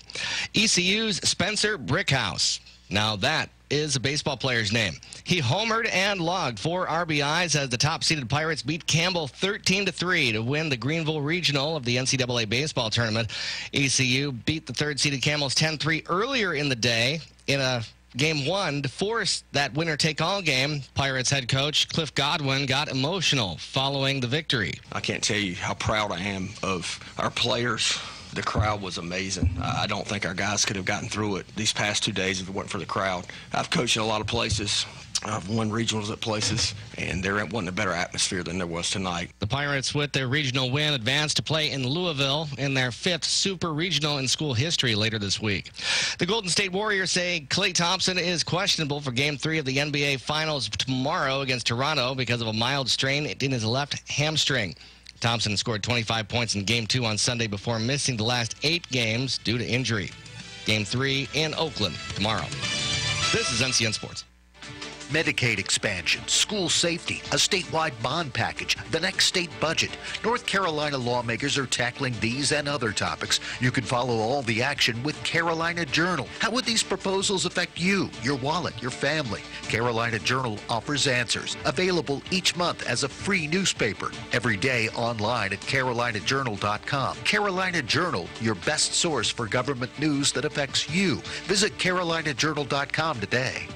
ECU's Spencer Brickhouse. Now that is a baseball player's name. He homered and logged 4 RBIs as the top-seeded Pirates beat Campbell 13-3 to win the Greenville Regional of the NCAA baseball tournament. ECU beat the third-seeded Camels 10-3 earlier in the day in a Game 1 to force that winner-take-all game. Pirates head coach Cliff Godwin got emotional following the victory. I can't tell you how proud I am of our players. The crowd was amazing. I don't think our guys could have gotten through it these past 2 days if it weren't for the crowd. I've coached in a lot of places. I've won regionals at places, and there wasn't a better atmosphere than there was tonight. The Pirates, with their regional win, advanced to play in Louisville in their 5th Super Regional in school history later this week. The Golden State Warriors say Klay Thompson is questionable for Game 3 of the NBA Finals tomorrow against Toronto because of a mild strain in his left hamstring. Thompson scored 25 points in Game 2 on Sunday before missing the last 8 games due to injury. Game 3 in Oakland tomorrow. This is NCN Sports. Medicaid expansion, school safety, a statewide bond package, the next state budget. North Carolina lawmakers are tackling these and other topics. You can follow all the action with Carolina Journal. How would these proposals affect you, your wallet, your family? Carolina Journal offers answers. Available each month as a free newspaper. Every day online at carolinajournal.com. Carolina Journal, your best source for government news that affects you. Visit carolinajournal.com today.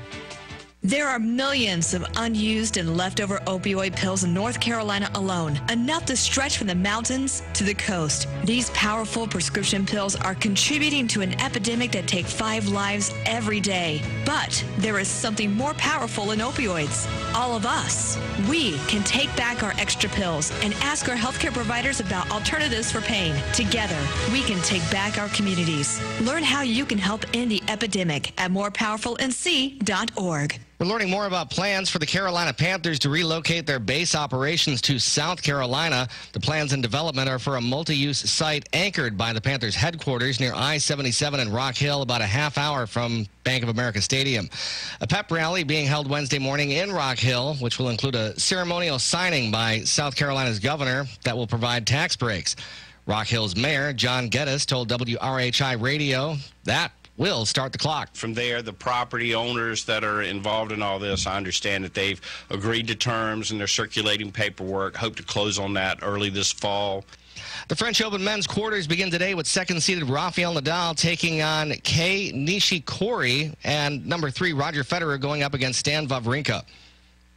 There are millions of unused and leftover opioid pills in North Carolina alone, enough to stretch from the mountains to the coast. These powerful prescription pills are contributing to an epidemic that takes 5 lives every day. But there is something more powerful than opioids. All of us. We can take back our extra pills and ask our healthcare providers about alternatives for pain. Together, we can take back our communities. Learn how you can help end the epidemic at morepowerfulnc.org. We're learning more about plans for the Carolina Panthers to relocate their base operations to South Carolina. The plans in development are for a multi-use site anchored by the Panthers headquarters near I-77 in Rock Hill, about a half hour from Bank of America Stadium. A pep rally being held Wednesday morning in Rock Hill, which will include a ceremonial signing by South Carolina's governor that will provide tax breaks. Rock Hill's mayor, John Geddes, told WRHI Radio that will start the clock. From there, the property owners that are involved in all this, I understand that they've agreed to terms and they're circulating paperwork. Hope to close on that early this fall. The French Open men's quarters begin today with second-seeded Rafael Nadal taking on Kei Nishikori and number 3 Roger Federer going up against Stan Wawrinka.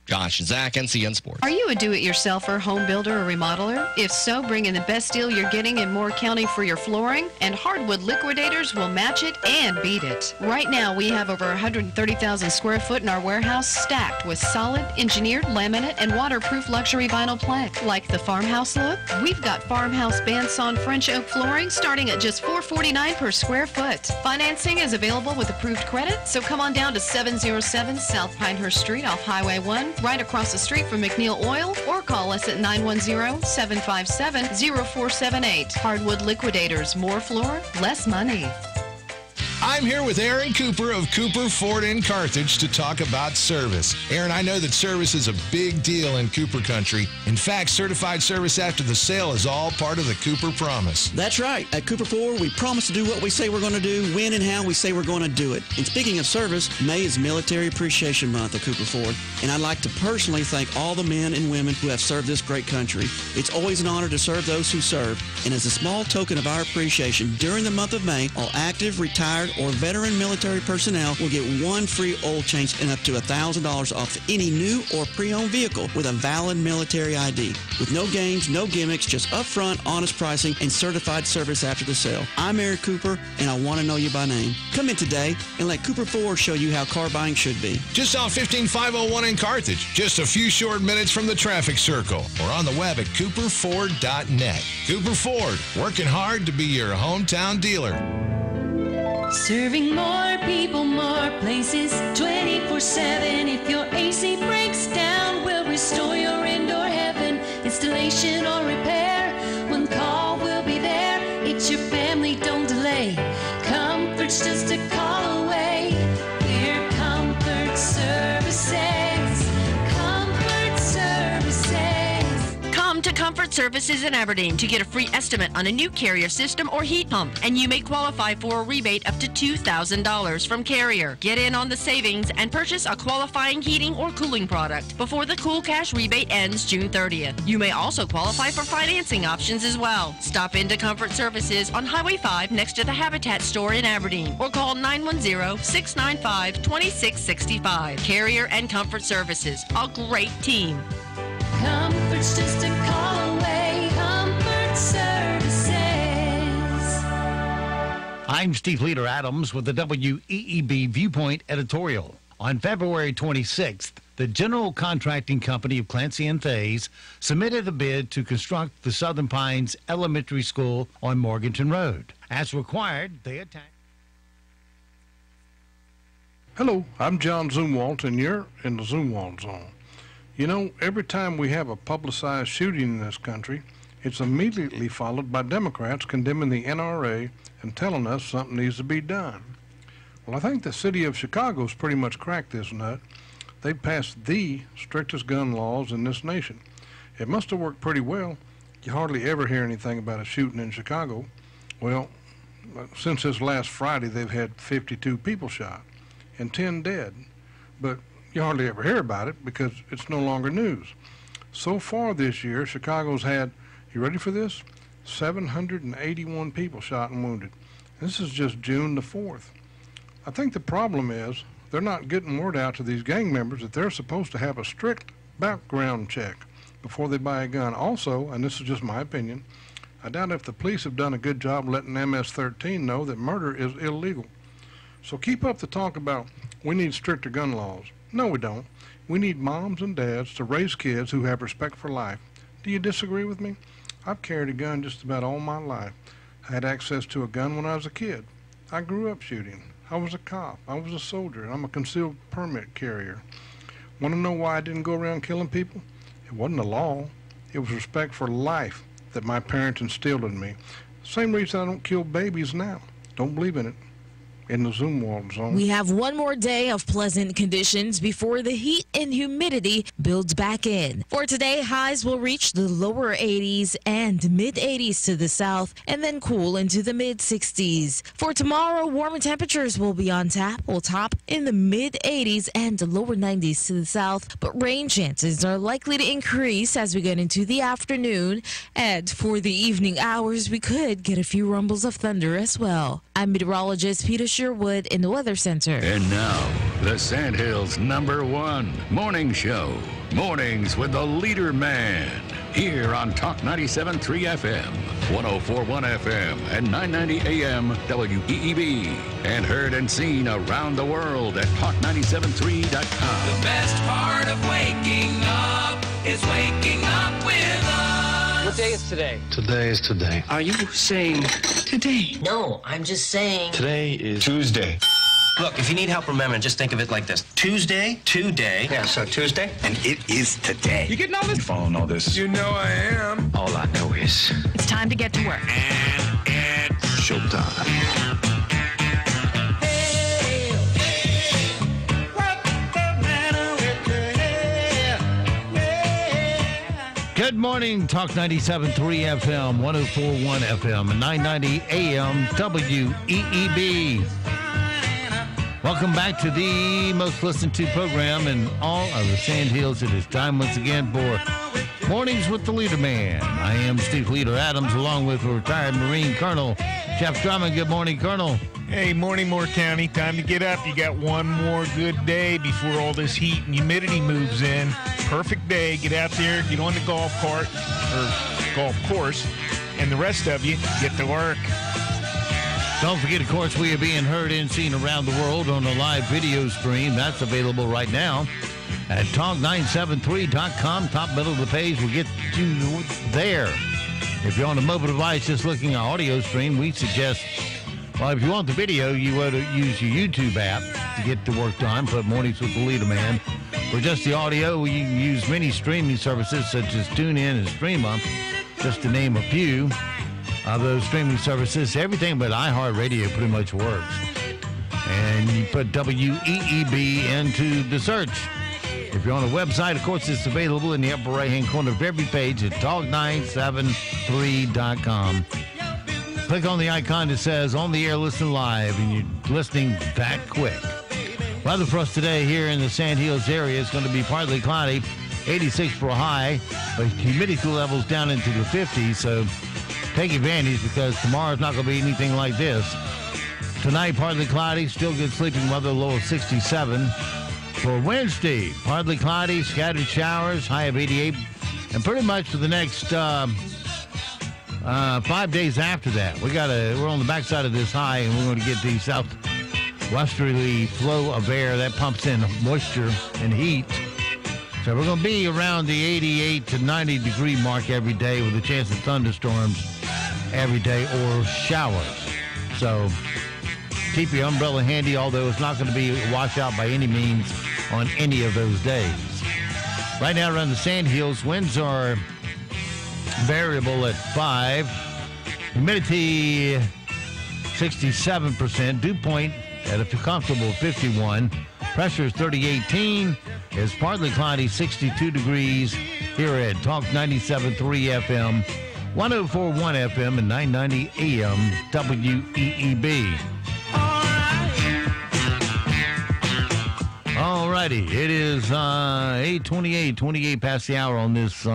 Josh Zach, NCN Sports. Are you a do-it-yourselfer, home builder, or remodeler? If so, bring in the best deal you're getting in Moore County for your flooring, and Hardwood Liquidators will match it and beat it. Right now, we have over 130,000 square foot in our warehouse stacked with solid, engineered, laminate, and waterproof luxury vinyl plank. Like the farmhouse look? We've got farmhouse bandsawn French oak flooring starting at just $449 per square foot. Financing is available with approved credit, so come on down to 707 South Pinehurst Street off Highway 1. right across the street from McNeil Oil, or call us at 910-757-0478. Hardwood Liquidators, more floor, less money. I'm here with Aaron Cooper of Cooper Ford in Carthage to talk about service. Aaron, I know that service is a big deal in Cooper country. In fact, certified service after the sale is all part of the Cooper promise. That's right. At Cooper Ford, we promise to do what we say we're going to do, when and how we say we're going to do it. And speaking of service, May is Military Appreciation Month at Cooper Ford. And I'd like to personally thank all the men and women who have served this great country. It's always an honor to serve those who serve. And as a small token of our appreciation, during the month of May, all active, retired, or veteran military personnel will get one free oil change and up to $1,000 off any new or pre-owned vehicle with a valid military ID. With no games, no gimmicks, just upfront, honest pricing, and certified service after the sale. I'm Eric Cooper, and I want to know you by name. Come in today and let Cooper Ford show you how car buying should be. Just off 15501 in Carthage, just a few short minutes from the traffic circle, or on the web at cooperford.net. Cooper Ford, working hard to be your hometown dealer. Serving more people, more places, 24/7. If your AC breaks down, we'll restore your indoor heaven. Installation or repair, one call will be there. It's your family, don't delay. Comfort's just a call away. We're Comfort Services. Comfort Services. Come to Comfort Services in Aberdeen to get a free estimate on a new Carrier system or heat pump, and you may qualify for a rebate up to $2,000 from Carrier. Get in on the savings and purchase a qualifying heating or cooling product before the Cool Cash rebate ends June 30th. You may also qualify for financing options as well. Stop into Comfort Services on Highway 5 next to the Habitat store in Aberdeen, or call 910-695-2665. Carrier and Comfort Services, a great team. Comfort's just a call away. Comfort Services. I'm Steve Leader Adams with the WEEB Viewpoint editorial. On February 26th, the General Contracting Company of Clancy and Thays submitted a bid to construct the Southern Pines Elementary School on Morganton Road. As required, they attacked. Hello, I'm John Zumwalt, and you're in the Zumwalt Zone. You know, every time we have a publicized shooting in this country, it's immediately followed by Democrats condemning the NRA and telling us something needs to be done. Well, I think the city of Chicago's pretty much cracked this nut. They passed the strictest gun laws in this nation. It must have worked pretty well. You hardly ever hear anything about a shooting in Chicago. Well, since this last Friday, they've had 52 people shot and 10 dead. But you hardly ever hear about it because it's no longer news. So far this year, Chicago's had, you ready for this? 781 people shot and wounded. This is just June the 4th. I think the problem is they're not getting word out to these gang members that they're supposed to have a strict background check before they buy a gun. Also, and this is just my opinion, I doubt if the police have done a good job letting MS-13 know that murder is illegal. So keep up the talk about we need stricter gun laws. No, we don't. We need moms and dads to raise kids who have respect for life. Do you disagree with me? I've carried a gun just about all my life. I had access to a gun when I was a kid. I grew up shooting. I was a cop. I was a soldier, and I'm a concealed permit carrier. Want to know why I didn't go around killing people? It wasn't a law. It was respect for life that my parents instilled in me. Same reason I don't kill babies now. Don't believe in it. In the Zumwalt Zone. We have one more day of pleasant conditions before the heat and humidity builds back in. For today, highs will reach the lower 80s and mid-80s to the south, and then cool into the mid-60s. For tomorrow, warmer temperatures will be on tap. Will top in the mid-80s and lower 90s to the south, but rain chances are likely to increase as we get into the afternoon. And for the evening hours, we could get a few rumbles of thunder as well. I'm meteorologist Peter Sherwood in the Weather Center. And now, the Sandhills' #1 morning show. Mornings with the Leader Man. Here on Talk 97.3 FM, 104.1 FM, and 990 AM WEEB. And heard and seen around the world at talk973.com. The best part of waking up is waking up with us. What day is today? Today is today. Are you saying today? No, I'm just saying. Today is Tuesday. Look, if you need help remembering, just think of it like this. Tuesday, today. Yeah, so Tuesday, and it is today. You getting all this? You following all this? You know I am. All I know is... It's time to get to work. And it's showtime. Good morning, Talk 97.3 FM, 104.1 FM, and 990 AM WEEB. Welcome back to the most listened to program in all of the Sand Hills. It is time once again for Mornings with the Leader Man. I am Steve Leader Adams, along with retired Marine Colonel Jeff Drummond. Good morning, Colonel. Hey, morning, Moore County. Time to get up. You got one more good day before all this heat and humidity moves in. Perfect day. Get out there, get on the golf cart or golf course, and the rest of you get to work. Don't forget, of course, we are being heard and seen around the world on a live video stream. That's available right now at talk973.com. Top middle of the page will get you there. If you're on a mobile device just looking at audio stream, we suggest, well, if you want the video, you ought to use your YouTube app to get the work done. Put Mornings with the Leader Man. For just the audio, you can use many streaming services such as TuneIn and StreamUp, just to name a few of those streaming services. Everything but iHeartRadio pretty much works. And you put WEEB into the search. If you're on a website, of course, it's available in the upper right-hand corner of every page at talk973.com. Click on the icon that says On the Air Listen Live, and you're listening that quick. Weather for us today here in the Sand Hills area is going to be partly cloudy, 86 for a high, but humidity levels down into the 50s, so take advantage because tomorrow's not going to be anything like this. Tonight, partly cloudy, still good sleeping weather, low of 67. For Wednesday, partly cloudy, scattered showers, high of 88. And pretty much for the next 5 days after that, we're on the backside of this high, and we're going to get the southwesterly flow of air that pumps in moisture and heat. So we're going to be around the 88 to 90 degree mark every day with a chance of thunderstorms every day or showers. So keep your umbrella handy, although it's not going to be a washout by any means on any of those days. Right now around the Sand Hills, winds are variable at 5. Humidity 67%. Dew point at a comfortable 51. Pressure is 3018. It's partly cloudy, 62 degrees here at Talk 97.3 FM, 104.1 FM, and 990 AM WEEB. All righty, it is 8:28, 28 past the hour on this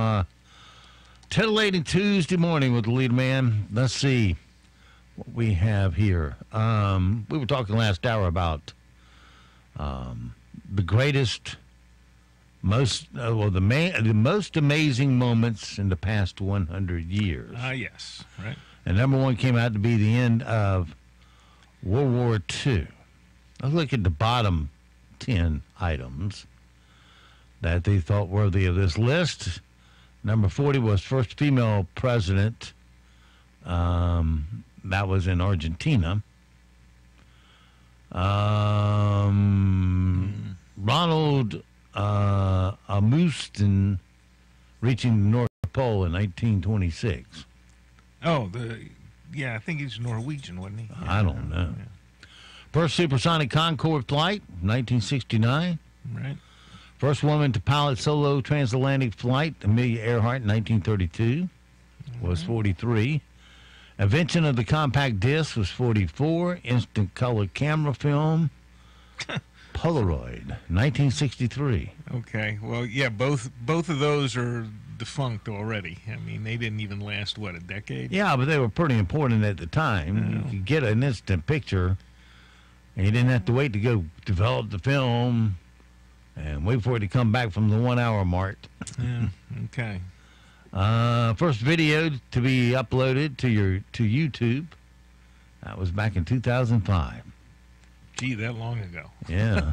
titillating Tuesday morning with the Leader Man. Let's see what we have here. We were talking last hour about the greatest, the most amazing moments in the past 100 years. Yes, right. And number one came out to be the end of World War II. Let's look at the bottom 10 items that they thought worthy of this list. Number 40 was first female president. That was in Argentina. Ronald Amundsen reaching the North Pole in 1926. Oh, I think he's Norwegian, wasn't he? Yeah, I don't know. Yeah. First supersonic Concorde flight, 1969. Right. First woman to pilot solo transatlantic flight, Amelia Earhart, in 1932, was 43. Invention of the compact disc was 44. Instant color camera film, Polaroid, 1963. Okay. Well, yeah, both of those are defunct already. I mean, they didn't even last, a decade? Yeah, but they were pretty important at the time. You could get an instant picture, and you didn't have to wait to go develop the film and wait for it to come back from the 1 hour mark. Yeah, okay. First video to be uploaded to YouTube. That was back in 2005. Gee, that long ago. Yeah.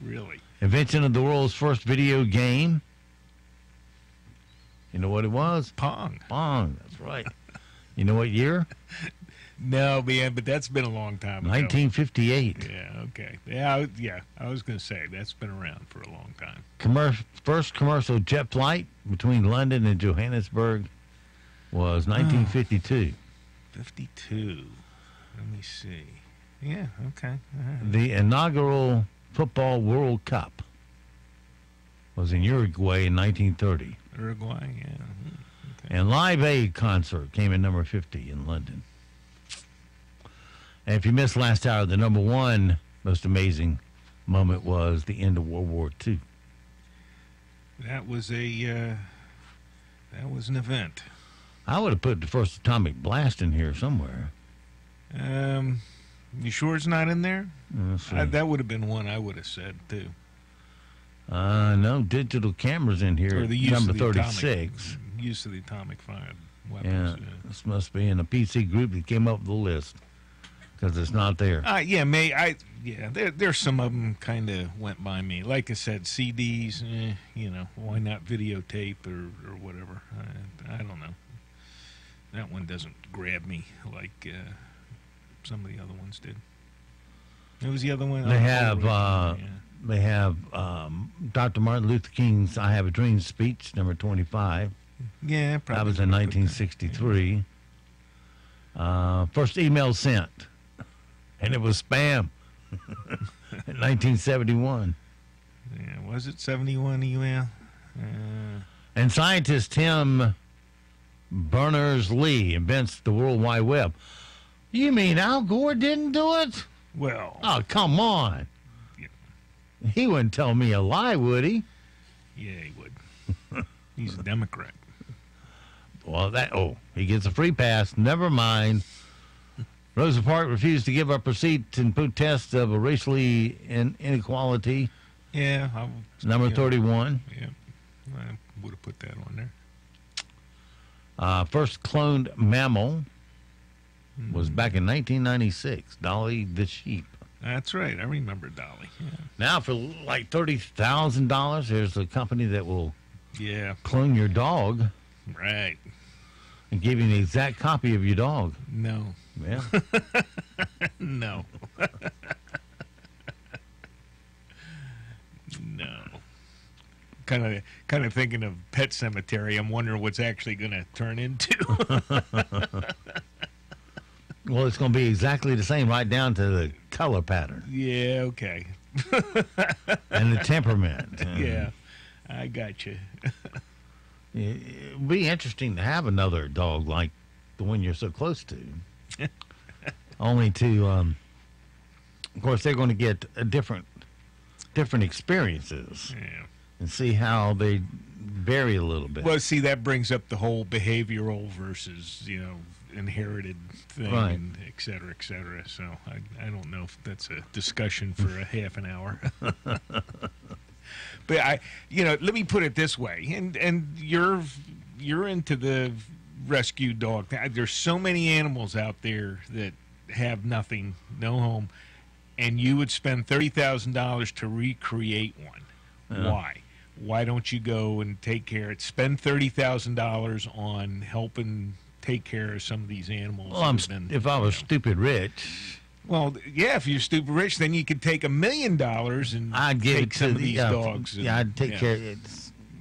Really? Invention of the world's first video game. You know what it was? Pong. Pong, that's right. You know what year? No, man, but that's been a long time ago. 1958. Yeah, okay. Yeah, I was going to say, that's been around for a long time. First commercial jet flight between London and Johannesburg was 1952. 52. Let me see. Yeah, okay. The inaugural Football World Cup was in Uruguay in 1930. Uruguay, yeah. Okay. And Live Aid concert came in number 50 in London. And if you missed last hour, the number one most amazing moment was the end of World War II. That was an event. I would have put the first atomic blast in here somewhere. You sure it's not in there? Let's see. That would have been one I would have said, too. No, digital cameras in here. Or the use number of the 36. Use of the atomic fire weapons. Yeah, this must be in a PC group that came up with the list, because it's not there. There's some of them kind of went by me. Like I said, CDs, why not videotape or whatever? I don't know. That one doesn't grab me like some of the other ones did. What was the other one? They have Dr. Martin Luther King's "I Have a Dream" speech, number 25. Yeah, probably. That was in 1963. First email sent, and it was spam. In 1971. Yeah, was it 71 email? And scientist Tim Berners-Lee invents the World Wide Web. You mean Al Gore didn't do it? Well. Oh, come on. Yeah. He wouldn't tell me a lie, would he? Yeah, he would. He's a Democrat. Well, he gets a free pass. Never mind. Rosa Parks refused to give up her seat in protest of a racially inequality. Yeah. Number 31. Yeah. I would have put that on there. First cloned mammal was back in 1996. Dolly the sheep. That's right. I remember Dolly. Yeah. Now for like $30,000, there's a company that will clone your dog. Right. And give you an exact copy of your dog. No. Yeah. No. No. Kind of thinking of Pet Cemetery. I'm wondering what's actually going to turn into. Well, it's going to be exactly the same, right down to the color pattern. Yeah, okay. And the temperament. Yeah, I got you. It would be interesting to have another dog like the one you're so close to. Only to, of course, they're going to get a different experiences. Yeah. And see how they vary a little bit. Well, see, that brings up the whole behavioral versus, inherited thing, right. And et cetera, et cetera. So I don't know if that's a discussion for a half an hour. But let me put it this way, and you're into the rescue dog. There's so many animals out there that have nothing, no home, and you would spend $30,000 to recreate one. Why? Why don't you go and take care? Spend $30,000 on helping take care of some of these animals. Well, if I was stupid rich. Well, yeah, if you're stupid rich, then you could take $1 million and I'd give take it to some of these dogs. I'd take care.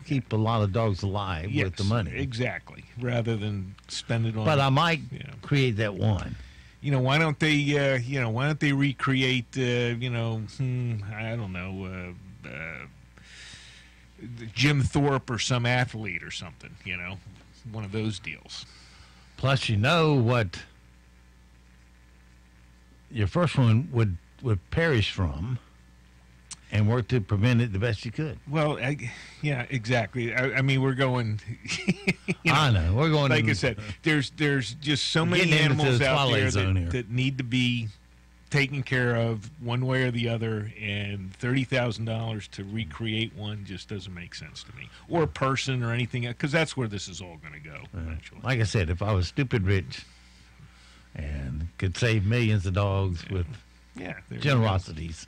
Keep a lot of dogs alive with the money. Exactly, rather than spend it on. But I might create that one. Why don't they? Why don't they recreate? I don't know. Jim Thorpe or some athlete or something, one of those deals. Plus, what your first one would perish from, and work to prevent it the best you could. Well, yeah, exactly. I mean, we're going. I know we're going. Like I said, there's just so many animals out there that need to be taken care of one way or the other, and $30,000 to recreate one just doesn't make sense to me, or a person or anything, because that's where this is all going to go eventually. Like I said, if I was stupid rich and could save millions of dogs with generosities,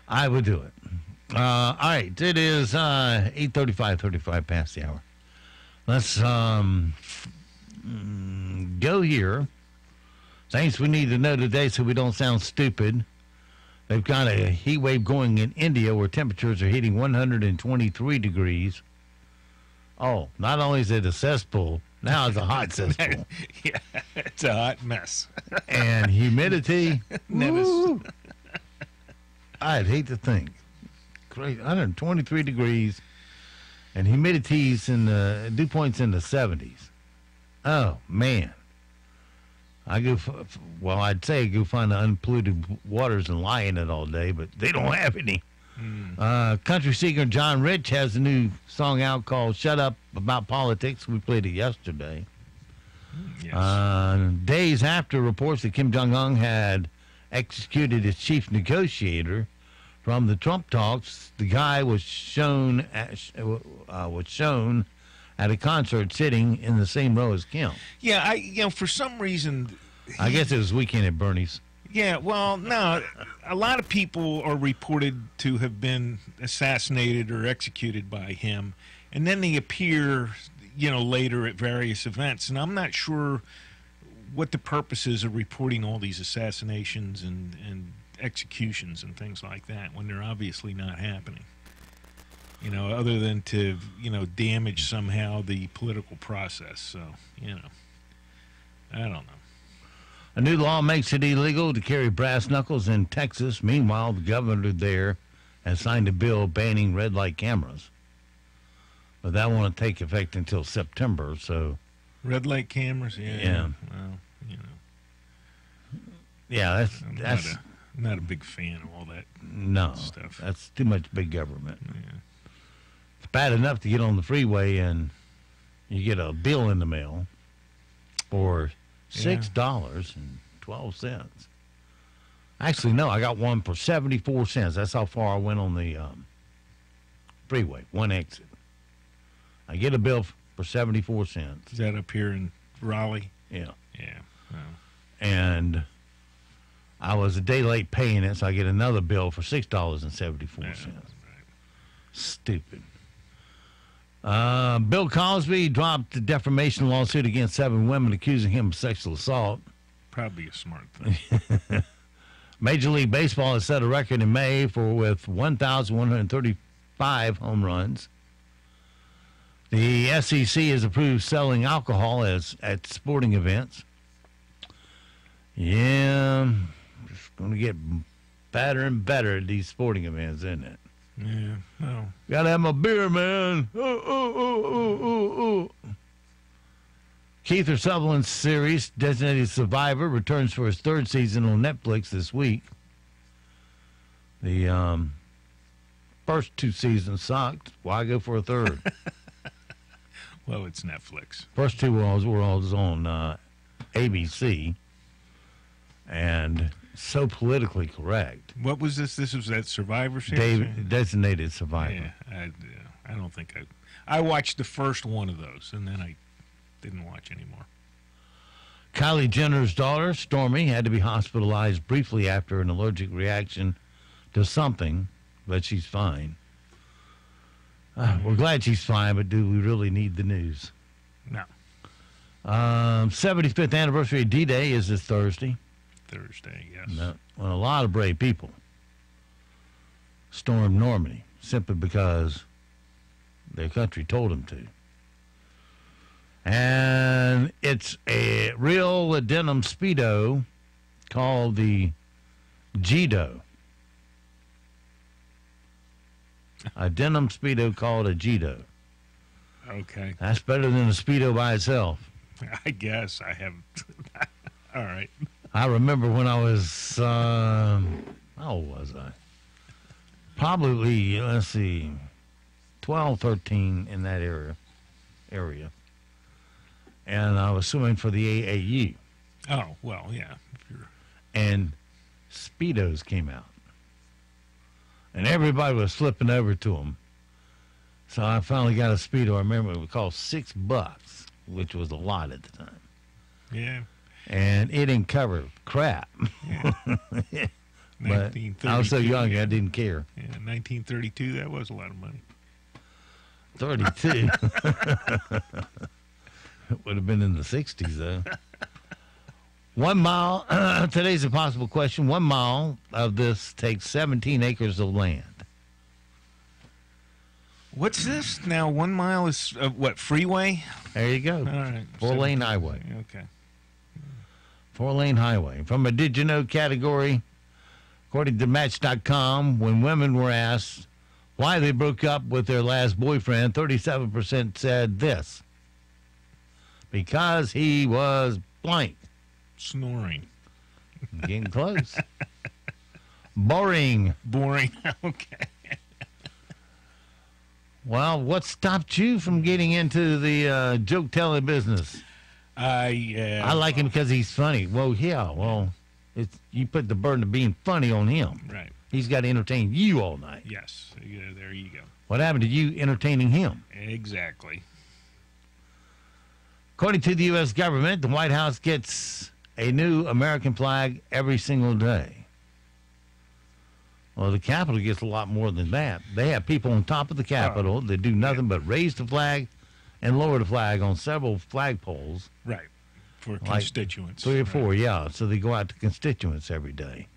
I would do it. All right, it is 8:35 past the hour. Let's go here Things we need to know today so we don't sound stupid. They've got a heat wave going in India where temperatures are hitting 123 degrees. Oh, not only is it a cesspool, now it's a hot cesspool. Yeah, it's a hot mess. And humidity, woo, I'd hate to think. Great, 123 degrees, and humidity's in the dew point's in the 70s. Oh man, I'd say go find the unpolluted waters and lie in it all day, but they don't have any. Country singer John Rich has a new song out called "Shut Up About Politics." We played it yesterday. Yes. Days after reports that Kim Jong-un had executed his chief negotiator from the Trump talks, the guy was shown at a concert sitting in the same row as Kim. Yeah, for some reason, I guess it was Weekend at Bernie's. Yeah, well, no, a lot of people are reported to have been assassinated or executed by him, and then they appear, later at various events, and I'm not sure what the purpose is of reporting all these assassinations and executions and things like that when they're obviously not happening. Other than to, damage somehow the political process. So, I don't know. A new law makes it illegal to carry brass knuckles in Texas. Meanwhile, the governor there has signed a bill banning red light cameras. But that won't take effect until September, so... Red light cameras? Yeah. Well, Yeah, that's... I'm not a big fan of all that stuff. That's too much big government. Yeah. It's bad enough to get on the freeway and you get a bill in the mail for $6.12. Actually, no, I got one for 74 cents. That's how far I went on the freeway, one exit. I get a bill for 74 cents. Is that up here in Raleigh? Yeah. Yeah. Wow. And I was a day late paying it, so I get another bill for $6.74. Right. Stupid. Bill Cosby dropped a defamation lawsuit against 7 women accusing him of sexual assault. Probably a smart thing. Major League Baseball has set a record in May with 1,135 home runs. The SEC has approved selling alcohol at sporting events. Yeah, it's going to get better and better at these sporting events, isn't it? Yeah, well. Gotta have my beer, man. Keith Sutherland's series, Designated Survivor, returns for its 3rd season on Netflix this week. The first 2 seasons sucked. Why go for a 3rd? Well, it's Netflix. First 2 were on ABC. And so politically correct. What was this? This was that Survivor series? Designated Survivor. Yeah, I don't think I watched the first one of those, and then I didn't watch anymore. Kylie Jenner's daughter, Stormy, had to be hospitalized briefly after an allergic reaction to something, but she's fine. We're glad she's fine, but do we really need the news? No. 75th anniversary of D-Day is this Thursday. Yes. No, well, a lot of brave people stormed Normandy simply because their country told them to. And it's a real denim Speedo called the Gido. A denim Speedo called a Gido. Okay. That's better than a Speedo by itself. I guess I have. All right. I remember when I was, how old was I? Probably, 12, 13 in that area. And I was swimming for the AAU. Oh, well, yeah. And Speedos came out. And everybody was flipping over to them. So I finally got a Speedo. I remember it was called $6, which was a lot at the time. Yeah. And it didn't cover crap. Yeah. But I was so young, I didn't care. Yeah, 1932, that was a lot of money. 32. It would have been in the 60s, though. 1 mile, today's impossible question. 1 mile of this takes 17 acres of land. What's this now? 1 mile is what, freeway? There you go. All right. 4-lane highway. Okay. 4-lane highway. From a Did You Know category, according to Match.com, when women were asked why they broke up with their last boyfriend, 37% said this: because he was blank. Snoring. Getting close. Boring. Boring. Okay. Well, what stopped you from getting into the joke-telling business? I like him because he's funny. Well, yeah. Well, you put the burden of being funny on him. Right. He's got to entertain you all night. Yes. Yeah, there you go. What happened to you entertaining him? Exactly. According to the U.S. government, the White House gets a new American flag every single day. Well, the Capitol gets a lot more than that. They have people on top of the Capitol that do nothing but raise the flag and lower the flag on several flagpoles. Right. For constituents. 3 or 4, yeah. So they go out to constituents every day.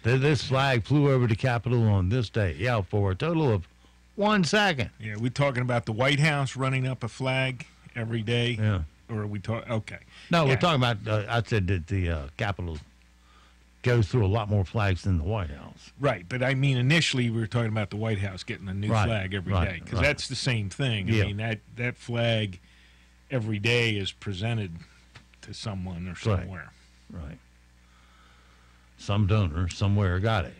This flag flew over the Capitol on this day. Yeah, for a total of 1 second. Yeah, we're talking about the White House running up a flag every day? Yeah. Or are we talking? Okay. No, yeah. we're talking about, I said that the Capitol goes through a lot more flags than the White House. Right, but I mean, initially we were talking about the White House getting a new flag every day, because that's the same thing. I mean, that flag every day is presented to someone or somewhere. Right. Some donor somewhere got it.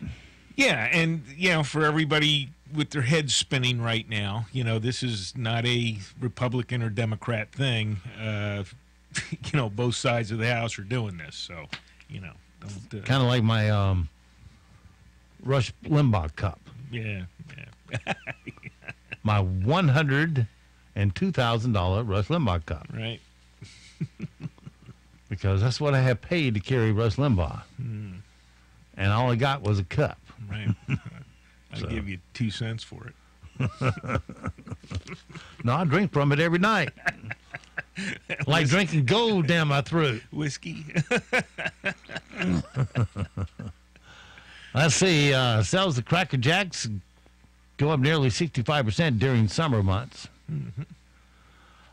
Yeah, and, for everybody with their heads spinning right now, this is not a Republican or Democrat thing. Both sides of the House are doing this, so, don't... kind of like my Rush Limbaugh cup. Yeah. My $102,000 Rush Limbaugh cup. Right. Because that's what I have paid to carry Rush Limbaugh. And all I got was a cup. Right. I'll give you 2 cents for it. No, I drink from it every night. Like drinking gold down my throat. Whiskey. Let's see. Sales of Cracker Jacks go up nearly 65% during summer months. Mm-hmm.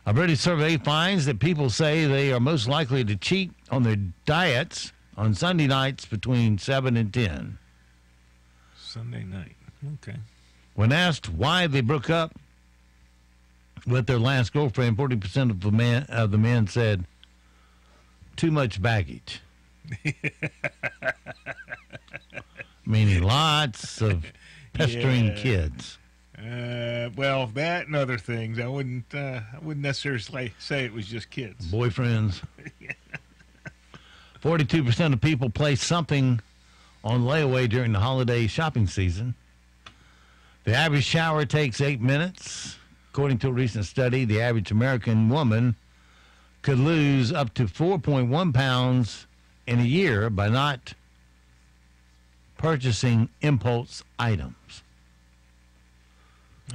A British survey finds that people say they are most likely to cheat on their diets on Sunday nights between 7 and 10. Sunday night. Okay. When asked why they broke up with their last girlfriend, 40% of the men said, too much baggage. Meaning lots of pestering kids. Well, that and other things. I wouldn't necessarily say it was just kids. Boyfriends. 42% of people place something on layaway during the holiday shopping season. The average shower takes 8 minutes. According to a recent study, the average American woman could lose up to 4.1 pounds in a year by not purchasing impulse items,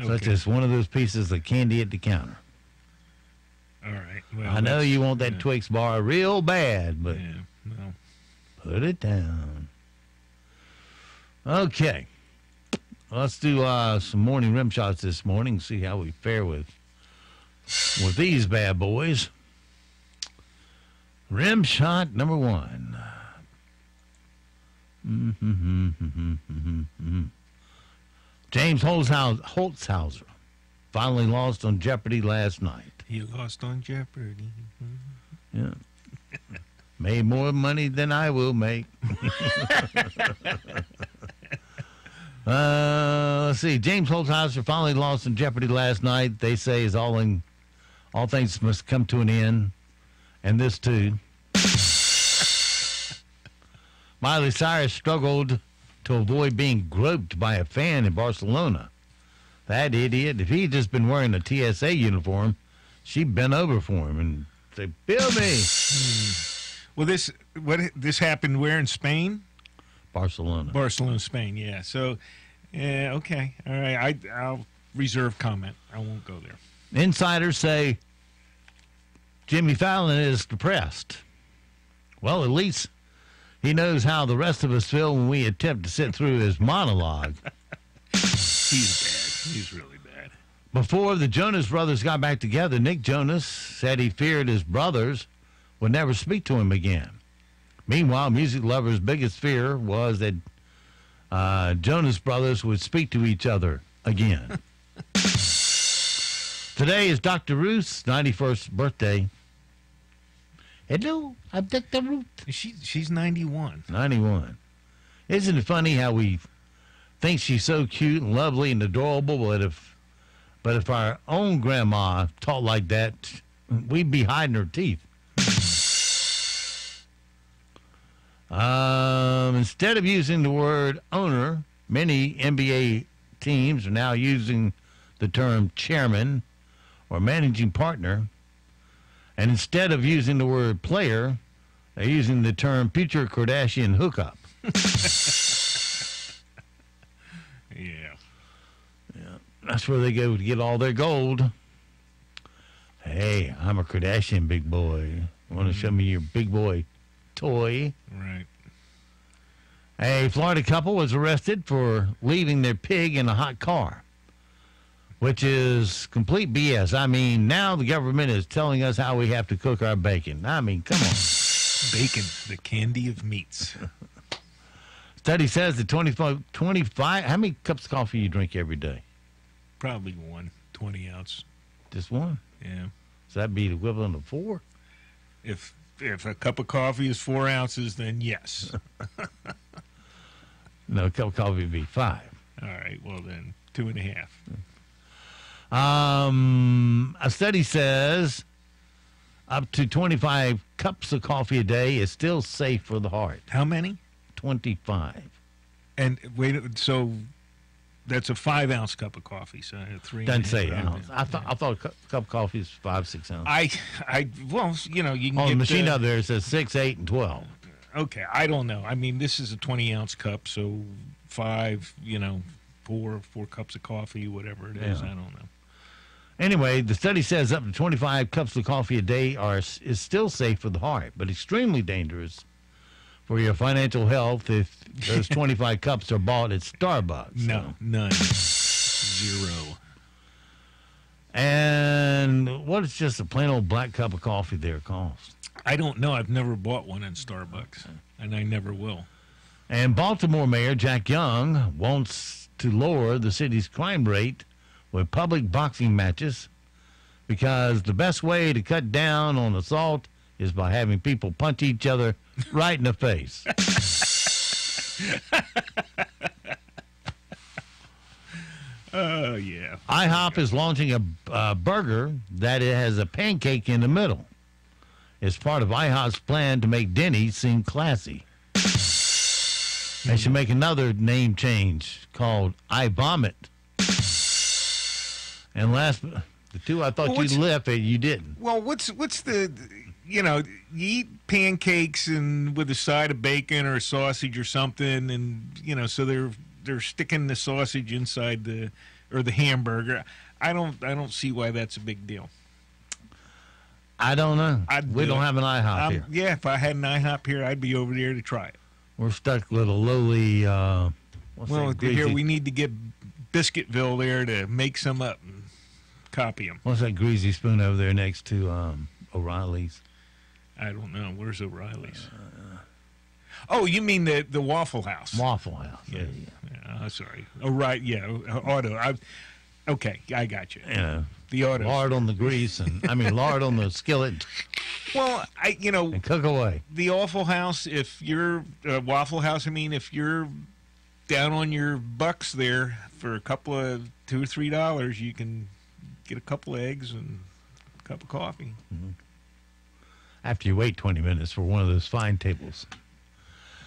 such as one of those pieces of candy at the counter. All right. Well, I know you want that Twix bar real bad, but no. Put it down. Okay. Let's do some morning rim shots this morning, see how we fare with these bad boys. Rim shot number 1. James Holzhauser finally lost on Jeopardy last night. He lost on Jeopardy. Yeah. Made more money than I will make. Let's see. James Holzhauser finally lost in Jeopardy last night. They say is all things must come to an end, and this too. Miley Cyrus struggled to avoid being groped by a fan in Barcelona. That idiot, if he'd just been wearing a TSA uniform, she'd bent over for him and said, "Bill me." Well, this happened where in Spain? Barcelona, Spain. Yeah. So, okay, all right. I'll reserve comment. I won't go there. Insiders say Jimmy Fallon is depressed. Well, at least he knows how the rest of us feel when we attempt to sit through his monologue. He's bad. He's really bad. Before the Jonas Brothers got back together, Nick Jonas said he feared his brothers would never speak to him again. Meanwhile, music lovers' biggest fear was that Jonas Brothers would speak to each other again. Today is Dr. Ruth's 91st birthday. Hello, I'm Dr. Ruth. She's 91. 91. Isn't it funny how we think she's so cute and lovely and adorable, but if our own grandma talked like that, we'd be hiding her teeth. Instead of using the word owner, many NBA teams are now using the term chairman or managing partner. And instead of using the word player, they're using the term future Kardashian hookup. Yeah. That's where they go to get all their gold. Hey, I'm a Kardashian big boy. Want to show me your big boy toy? Right. A Florida couple was arrested for leaving their pig in a hot car, which is complete BS. I mean, now the government is telling us how we have to cook our bacon. I mean, come on. Bacon, the candy of meats. Study says that 25, how many cups of coffee you drink every day? Probably 20 ounce. Just one? Yeah. So that'd be the equivalent of 4? If a cup of coffee is 4 ounces, then yes. No, a cup of coffee would be 5. All right, well then, 2.5. A study says up to 25 cups of coffee a day is still safe for the heart. How many? 25. And wait, so that's a 5-ounce cup of coffee. So 3. Doesn't say ounce. I thought a cup of coffee is 5-6 ounces. Well, you know, you can on get the machine out there it says 6, 8, and 12. Okay, I don't know. I mean, this is a 20-ounce cup, so 5, 4 cups of coffee, whatever it is. Yeah. I don't know. Anyway, the study says up to 25 cups of coffee a day is still safe for the heart, but extremely dangerous for your financial health if those 25 cups are bought at Starbucks. No, none. 0. And what is just a plain old black cup of coffee there cost? I don't know. I've never bought one in Starbucks, and I never will. And Baltimore Mayor Jack Young wants to lower the city's crime rate with public boxing matches because the best way to cut down on assault is by having people punch each other right in the face. Oh, yeah. IHOP is launching a burger that it has a pancake in the middle. It's part of IHOP's plan to make Denny's seem classy. They should make another name change called I Vomit. And last, the two I thought you'd lift at, you didn't. Well, what's the, you eat pancakes and with a side of bacon or a sausage or something, and so they're sticking the sausage inside the hamburger. I don't see why that's a big deal. I don't know. We don't have an IHOP here. Yeah, if I had an IHOP here, I'd be over there to try it. We're stuck with a lowly. Here we need to get Biscuitville there to make some up and copy them. What's that greasy spoon over there next to O'Reilly's? I don't know. Where's O'Reilly's? Oh, you mean the Waffle House? Waffle House. Yeah. Sorry. Oh, right. Yeah. Auto. Okay, I got you. The auto. Lard on the grease lard on the skillet. Well, and cook away. The Waffle House. If you're Waffle House, if you're down on your bucks there for a couple of $2 or $3, you can get a couple of eggs and a cup of coffee. Mm-hmm. After you wait 20 minutes for one of those fine tables.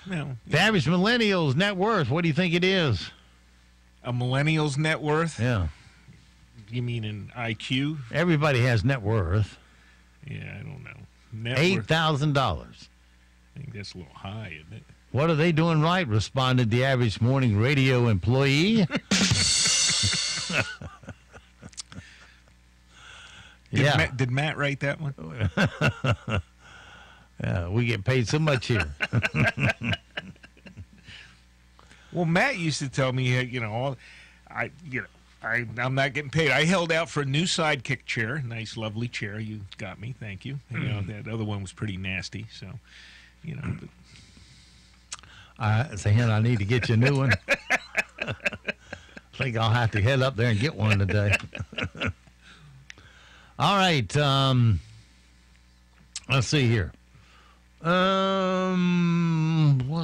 No. The average millennial's net worth, what do you think it is? A millennial's net worth? Yeah. You mean in IQ? Everybody has net worth. Yeah, I don't know. $8,000. I think that's a little high, isn't it? What are they doing right? Responded the average morning radio employee. Did Matt write that one? We get paid so much here. Well, Matt used to tell me, I'm not getting paid. I held out for a new sidekick chair, nice, lovely chair. You got me, thank you. That other one was pretty nasty, so But. Saying I need to get you a new one. I think I'll have to head up there and get one today. All right. Let's see here. What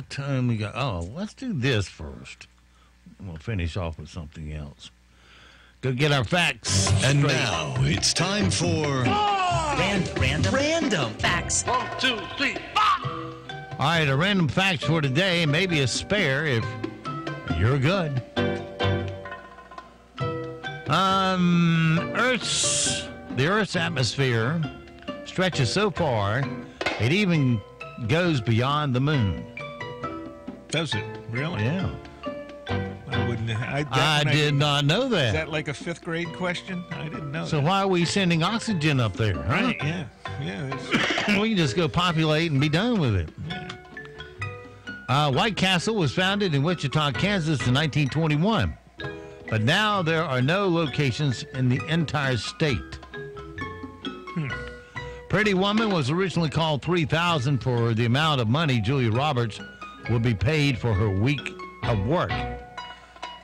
time we got? Oh, let's do this first. We'll finish off with something else. Go get our facts. And straight. now it's time for Random facts. 1, 2, 3. All right, a random facts for today, maybe a spare if you're good. The Earth's atmosphere stretches so far, it even goes beyond the moon. Does it? Really? Yeah. I wouldn't. I did not know that. Is that like a 5th grade question? I didn't know. So why are we sending oxygen up there? Huh? Right? Yeah. We can just go populate and be done with it. White Castle was founded in Wichita, Kansas in 1921. But now there are no locations in the entire state. Pretty Woman was originally called $3,000 for the amount of money Julia Roberts would be paid for her week of work.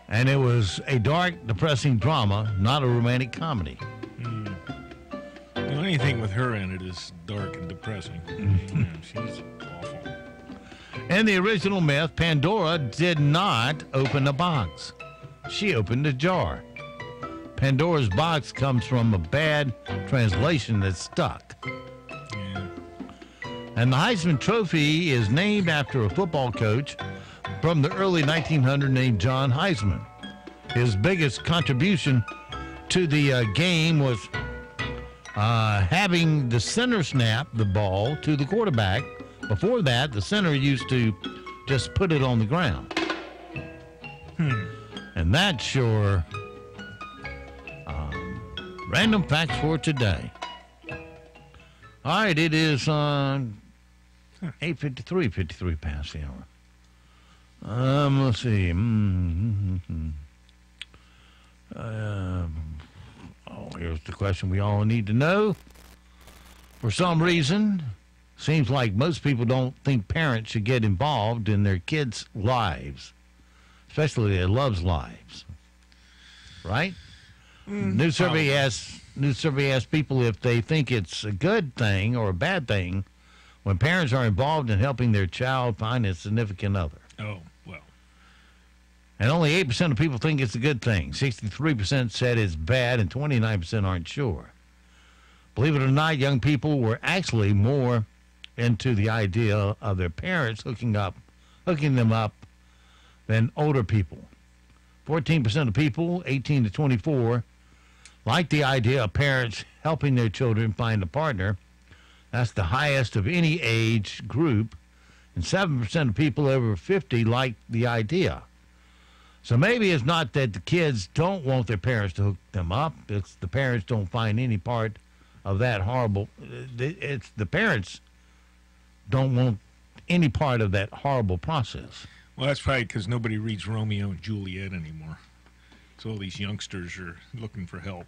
And it was a dark, depressing drama, not a romantic comedy. The only thing with her in it is dark and depressing. She's awful. In the original myth, Pandora did not open a box. She opened a jar. Pandora's box comes from a bad translation that stuck. And the Heisman Trophy is named after a football coach from the early 1900s named John Heisman. His biggest contribution to the game was having the center snap the ball to the quarterback. Before that, the center used to just put it on the ground. And that's your random facts for today. All right, it is 8:53 past the hour. Let's see. Here's the question we all need to know. For some reason, seems like most people don't think parents should get involved in their kids' lives, especially their loves' lives. Right? New survey asks people if they think it's a good thing or a bad thing when parents are involved in helping their child find a significant other. Oh, well. And only 8% of people think it's a good thing. 63% said it's bad, and 29% aren't sure. Believe it or not, young people were actually more into the idea of their parents hooking them up than older people. 14% of people, 18 to 24, like the idea of parents helping their children find a partner. That's the highest of any age group. And 7% of people over 50 like the idea. So maybe it's not that the kids don't want their parents to hook them up. It's the parents don't find any part of that horrible. It's the parents don't want any part of that horrible process. Well, that's probably because nobody reads Romeo and Juliet anymore. So all these youngsters are looking for help.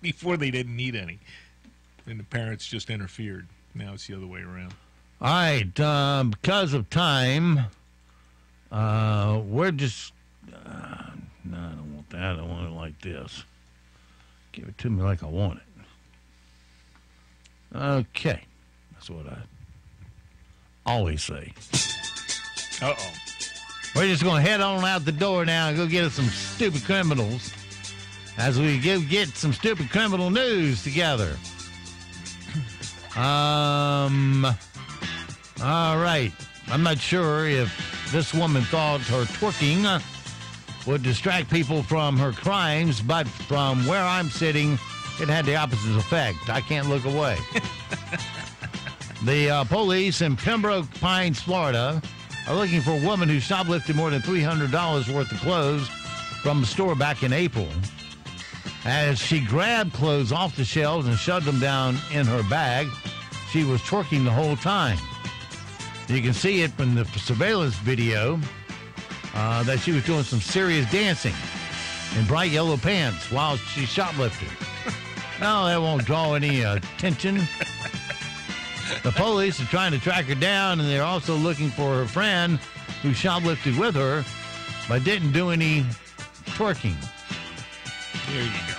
Before they didn't need any. And the parents just interfered. Now it's the other way around. All right. Because of time, we're just... no, I don't want that. I want it like this. Give it to me like I want it. Okay. That's what I always say. Uh-oh. We're just going to head on out the door now and go get us some stupid criminals as we get some stupid criminal news together. All right. I'm not sure if this woman thought her twerking would distract people from her crimes, but from where I'm sitting, it had the opposite effect. I can't look away. The police in Pembroke Pines, Florida, are looking for a woman who shoplifted more than $300 worth of clothes from the store back in April. As she grabbed clothes off the shelves and shoved them down in her bag, she was twerking the whole time. You can see it from the surveillance video that she was doing some serious dancing in bright yellow pants while she shoplifted. No, that won't draw any attention. The police are trying to track her down, and they're also looking for her friend who shoplifted with her but didn't do any twerking. There you go.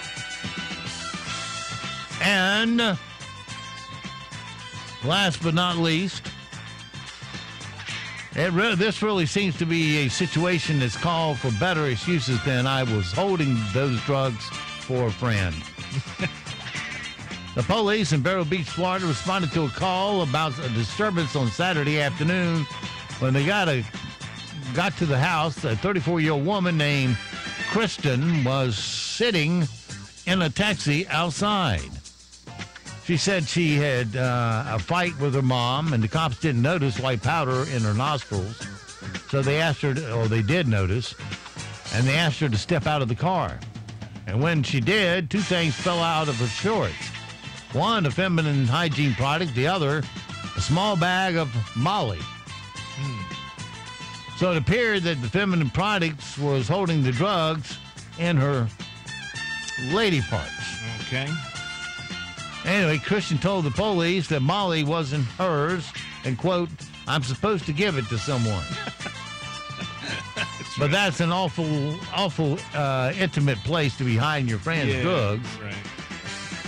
And last but not least, this really seems to be a situation that's called for better excuses than I was holding those drugs for a friend. The police in Vero Beach, Florida, responded to a call about a disturbance on Saturday afternoon when they got to the house. A 34-year-old woman named Kristen was sitting in a taxi outside. She said she had a fight with her mom, and the cops didn't notice white powder in her nostrils. So they asked her, or they did notice, and they asked her to step out of the car. And when she did, two things fell out of her shorts. One, a feminine hygiene product. The other, a small bag of Molly. So it appeared that the feminine products was holding the drugs in her lady parts. Okay. Anyway, Christian told the police that Molly wasn't hers and, quote, I'm supposed to give it to someone. But that's an awful intimate place to be hiding your friend's drugs. Right.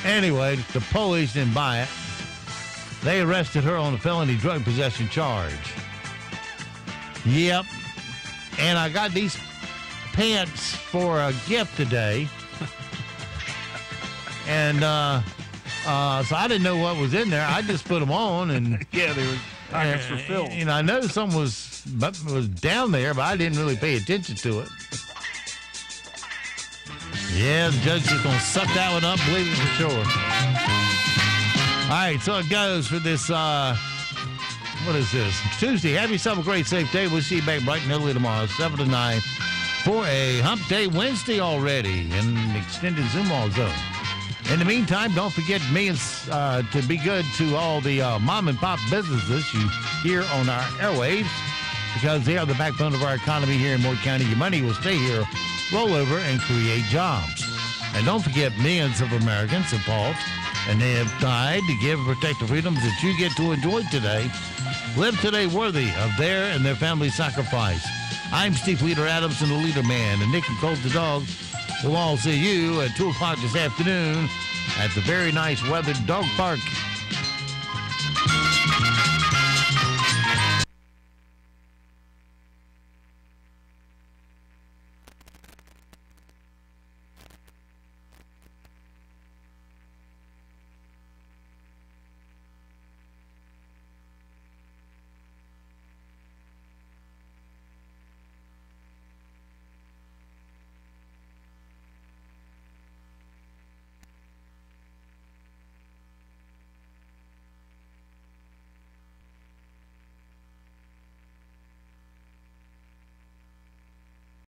Anyway, the police didn't buy it. They arrested her on a felony drug possession charge. Yep. And I got these pants for a gift today. And so I didn't know what was in there. I just put them on, and yeah, they were pockets were filled. And I know something was down there, but I didn't really pay attention to it. Yeah, the judge is going to suck that one up, believe it for sure. All right, so it goes for this, what is this? Tuesday. Have yourself a great, safe day. We'll see you back bright and early tomorrow, 7 to 9, for a Hump Day Wednesday already in an extended Zoom All Zone. In the meantime, don't forget to be good to all the mom and pop businesses you hear on our airwaves, because they are the backbone of our economy here in Moore County. Your money will stay here, roll over, and create jobs. And don't forget, millions of Americans have fought, and they have died to give and protect the freedoms that you get to enjoy today. Live today worthy of their and their family's sacrifice. I'm Steve Leader Adams and the Leader Man, and Nick and Colt the dog. We'll all see you at 2 o'clock this afternoon at the very nice weathered dog park